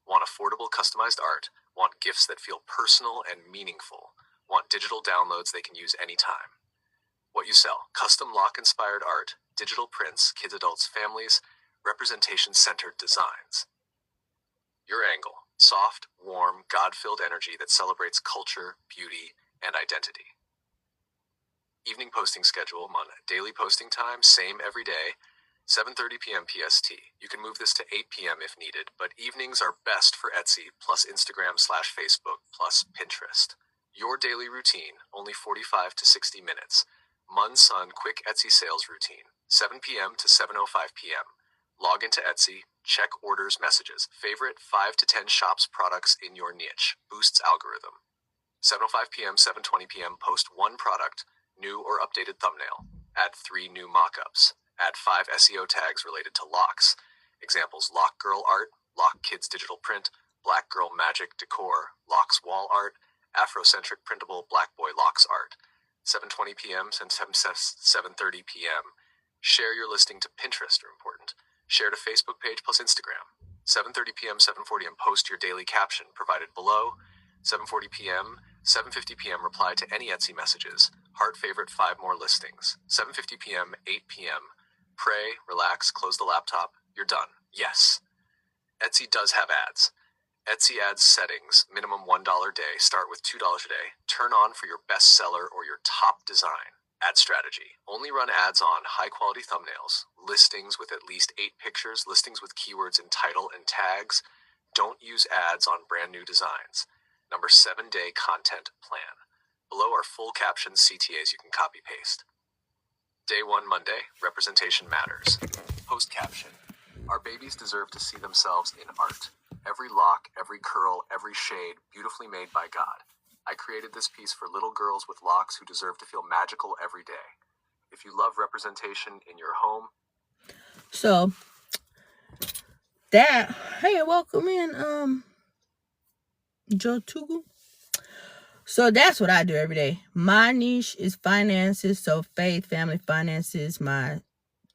Want affordable, customized art, want gifts that feel personal and meaningful, want digital downloads they can use anytime. What you sell, custom lock-inspired art, digital prints, kids, adults, families, representation-centered designs. Your angle, soft, warm, God-filled energy that celebrates culture, beauty, and identity. Evening posting schedule, daily posting time, same every day, 7:30 p.m. PST. You can move this to 8 p.m. if needed, but evenings are best for Etsy, plus Instagram/Facebook, plus Pinterest. Your daily routine, only 45 to 60 minutes. Mun Sun quick Etsy sales routine, 7 p.m. to 7:05 p.m. Log into Etsy, check orders, messages, favorite 5 to 10 shops products in your niche, boosts algorithm. 7:05 p.m., 7:20 p.m. post one product, new or updated thumbnail. Add 3 new mockups. Add 5 SEO tags related to locks. Examples: Lock Girl Art, Lock Kids Digital Print, Black Girl Magic Decor, Locks Wall Art, Afrocentric Printable Black Boy Locks Art. 7:20 p.m. and 7:30 p.m. Share your listing to Pinterest are important. Share to Facebook page plus Instagram. 7:30 p.m., 7:40 p.m. Post your daily caption provided below. 7:40 p.m., 7:50 p.m. Reply to any Etsy messages. Heart favorite 5 more listings. 7:50 p.m., 8 p.m. Pray, relax, close the laptop. You're done. Yes. Etsy does have ads. Etsy ads settings, minimum $1 a day, start with $2 a day. Turn on for your best seller or your top design. Ad strategy. Only run ads on high-quality thumbnails, listings with at least 8 pictures, listings with keywords in title and tags. Don't use ads on brand new designs. Number 7-day content plan. Below are full captions, CTAs you can copy-paste. Day 1 Monday, representation matters. Post caption. Our babies deserve to see themselves in art. Every lock, every curl, every shade, beautifully made by God. I created this piece for little girls with locks who deserve to feel magical every day. If you love representation in your home. So that, hey, welcome in, Joe Tugu. So that's what I do every day. My niche is finances. So faith, family, finances. My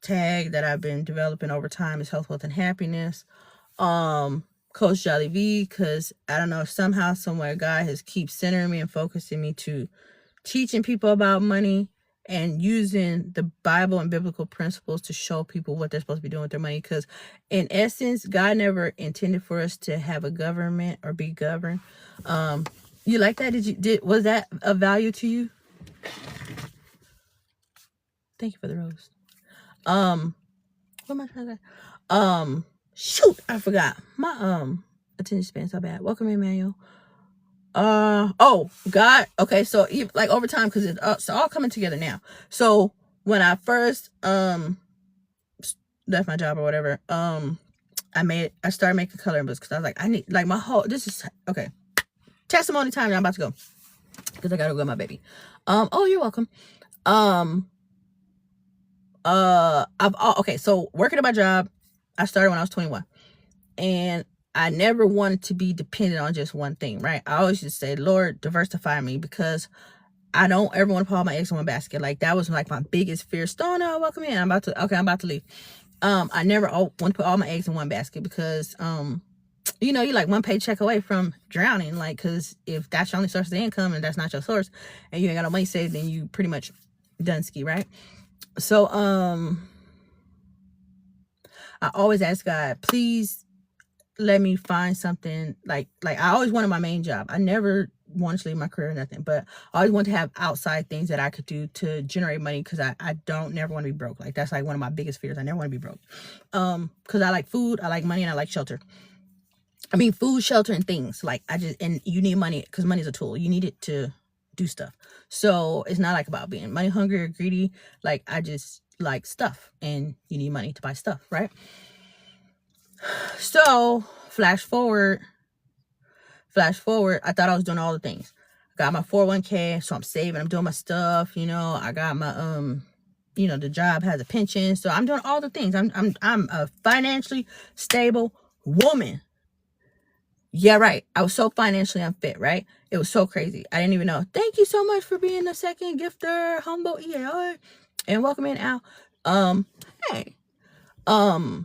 tag that I've been developing over time is health, wealth, and happiness. Coach Jolly V, because I don't know, somehow, somewhere, God has keep centering me and focusing me to teaching people about money and using the Bible and biblical principles to show people what they're supposed to be doing with their money. Because in essence, God never intended for us to have a government or be governed. You like that? Was that of value to you? Thank you for the roast. What am I trying to say? Shoot, I forgot. My attention span so bad. Welcome, Emmanuel. God. Okay, so like over time, because it's all coming together now. So when I first left my job or whatever, I started making coloring books because I was like, I need like my whole. This is okay. Testimony time. I'm about to go because I gotta go get my baby. Oh, you're welcome. Okay. So working at my job, I started when I was 21, and I never wanted to be dependent on just one thing, right? I always just say, Lord, diversify me, because I don't ever want to put all my eggs in one basket. Like that was like my biggest fear. Stoner, welcome in. I'm about to leave. I never want to put all my eggs in one basket because, you're like one paycheck away from drowning. Like, cause if that's your only source of income and that's not your source and you ain't got no money saved, then you pretty much done ski, right? So, I always ask God, please let me find something like I always wanted my main job. I never wanted to leave my career or nothing, but I always wanted to have outside things that I could do to generate money, because I don't never want to be broke. Like that's like one of my biggest fears. I never want to be broke. Because I like food, I like money, and I like shelter. I mean, food, shelter, and things. Like and you need money because money is a tool. You need it to do stuff. So it's not like about being money hungry or greedy. Like, I just like stuff, and you need money to buy stuff, right? So flash forward, I thought I was doing all the things. I got my 401k, so I'm saving, I'm doing my stuff, you know, I got my you know, the job has a pension, so I'm doing all the things. I'm a financially stable woman. Yeah, right. I was so financially unfit, right? It was so crazy. I didn't even know. Thank you so much for being the second gifter, humble EA, and welcome in, Al. Hey, thought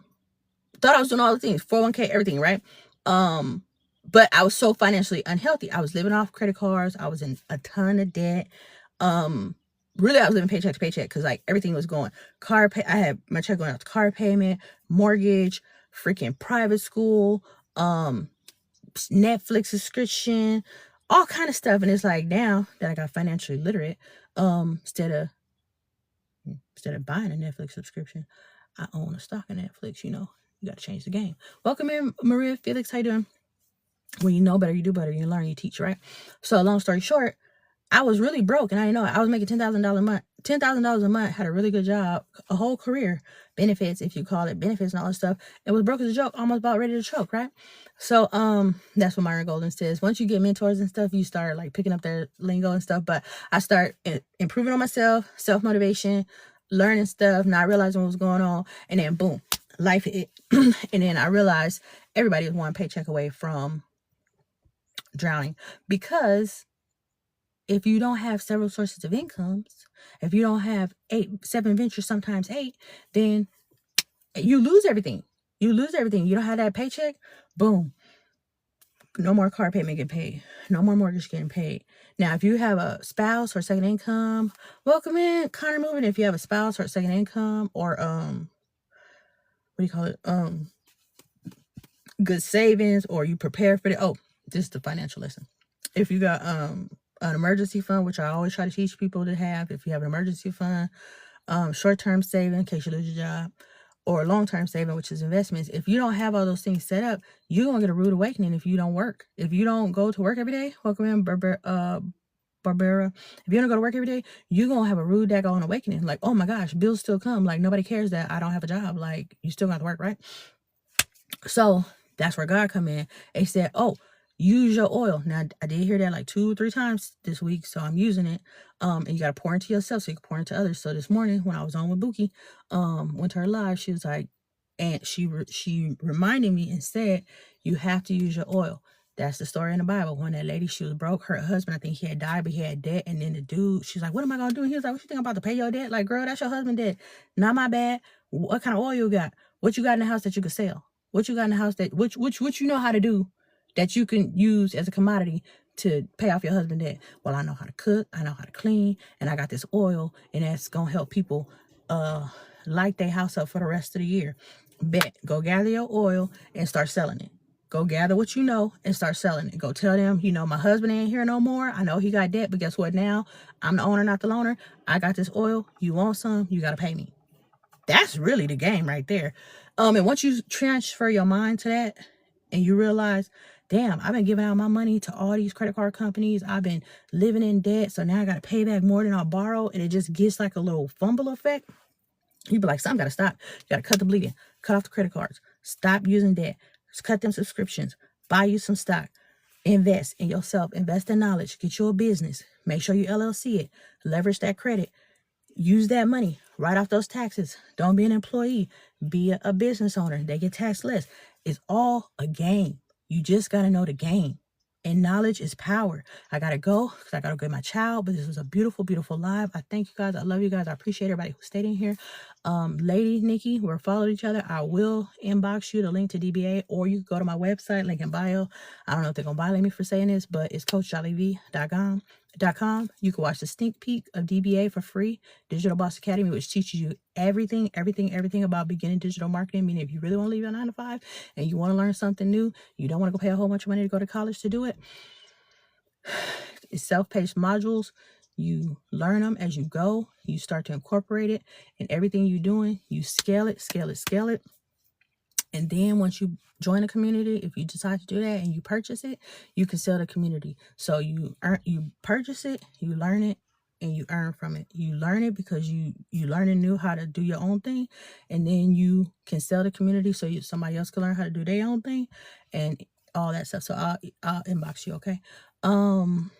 I was doing all the things, 401k, everything, right? But I was so financially unhealthy. I was living off credit cards. I was in a ton of debt. Really, I was living paycheck to paycheck because like everything was going. Car pay. I had my check going out to car payment, mortgage, freaking private school, Netflix subscription, all kind of stuff. And it's like, now that I got financially literate, instead of buying a Netflix subscription, I own a stock in Netflix. You know, you got to change the game. Welcome in, Maria Felix. How you doing? When you know better, you do better. You learn, you teach, right? So long story short, I was really broke, and I didn't know it. I was making $10,000 a month. $10,000 a month, had a really good job, a whole career, benefits, if you call it, benefits and all that stuff. It was broke as a joke, almost about ready to choke, right? So that's what Myron Golden says. Once you get mentors and stuff, you start like picking up their lingo and stuff. But I start improving on myself, self-motivation, learning stuff, not realizing what was going on, and then boom, life hit. And then I realized everybody was one paycheck away from drowning, because if you don't have several sources of incomes, if you don't have 7 ventures, sometimes 8, then you lose everything. You don't have that paycheck, boom. No more car payment getting paid. No more mortgage getting paid. Now, if you have a spouse or second income, welcome in, Connor Moving. If you have a spouse or second income, or good savings, or you prepare for this is the financial lesson. If you got an emergency fund, which I always try to teach people to have, if you have an emergency fund, short-term saving in case you lose your job, or long-term saving, which is investments. If you don't have all those things set up, you're going to get a rude awakening if you don't work. If you don't go to work every day, welcome in, Barbara. If you don't go to work every day, you're going to have a rude daggone awakening. Like, oh my gosh, bills still come. Like, nobody cares that I don't have a job. Like, you still got to work, right? So that's where God come in. They said, oh, use your oil. Now, I did hear that like 2-3 times this week, so I'm using it. And you got to pour into yourself so you can pour into others. So this morning when I was on with Buki, went to her live, she was like, and she reminded me and said, you have to use your oil. That's the story in the Bible. When that lady, she was broke, her husband, I think he had died, but he had debt. And then the dude, she's like, what am I going to do? And he was like, what you think I'm about to pay your debt? Like, girl, that's your husband debt. Not my bad. What kind of oil you got? What you got in the house that you could sell? What you got in the house that, which you know how to do, that you can use as a commodity to pay off your husband debt? Well, I know how to cook, I know how to clean, and I got this oil, and that's gonna help people light their house up for the rest of the year. Bet. Go gather your oil and start selling it. Go gather what you know and start selling it. Go tell them, you know, my husband ain't here no more. I know he got debt, but guess what? Now I'm the owner, not the loaner. I got this oil. You want some? You gotta pay me. That's really the game right there. And once you transfer your mind to that, and you realize, damn, I've been giving out my money to all these credit card companies. I've been living in debt, so now I got to pay back more than I borrow, and it just gets like a little fumble effect. You be like, something got to stop. You got to cut the bleeding. Cut off the credit cards. Stop using debt. Just cut them subscriptions. Buy you some stock. Invest in yourself. Invest in knowledge. Get you a business. Make sure you LLC it. Leverage that credit. Use that money. Write off those taxes. Don't be an employee. Be a business owner. They get taxed less. It's all a game. You just got to know the game. And knowledge is power. I got to go because I got to get my child. But this was a beautiful, beautiful live. I thank you guys. I love you guys. I appreciate everybody who stayed in here. Lady Nikki, we're following each other. I will inbox you the link to DBA, or you can go to my website, link in bio. I don't know if they're going to violate me for saying this, but it's CoachJollyV.com. You can watch the sneak peek of DBA for free, Digital Boss Academy, which teaches you everything about beginning digital marketing. Meaning, if you really want to leave your 9-to-5 and you want to learn something new, you don't want to go pay a whole bunch of money to go to college to do it. It's self-paced modules. You learn them as you go. You start to incorporate it in everything you're doing. You scale it. And then once you join a community, if you decide to do that and you purchase it, you can sell the community. So you purchase it, you learn it, and you earn from it. You learn it because you learn and knew how to do your own thing, and then you can sell the community so somebody else can learn how to do their own thing and all that stuff. So I'll inbox you, okay? And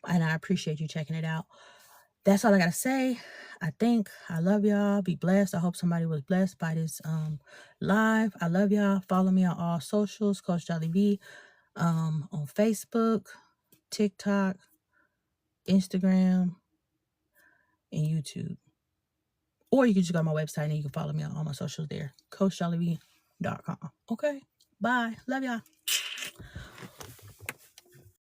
I appreciate you checking it out. That's all I gotta say. I love y'all. Be blessed. I hope somebody was blessed by this live. I love y'all. Follow me on all socials, Coach Jolly B, on Facebook, TikTok, Instagram, and YouTube. Or you can just go to my website and you can follow me on all my socials there, CoachJollyB.com. Okay? Bye. Love y'all.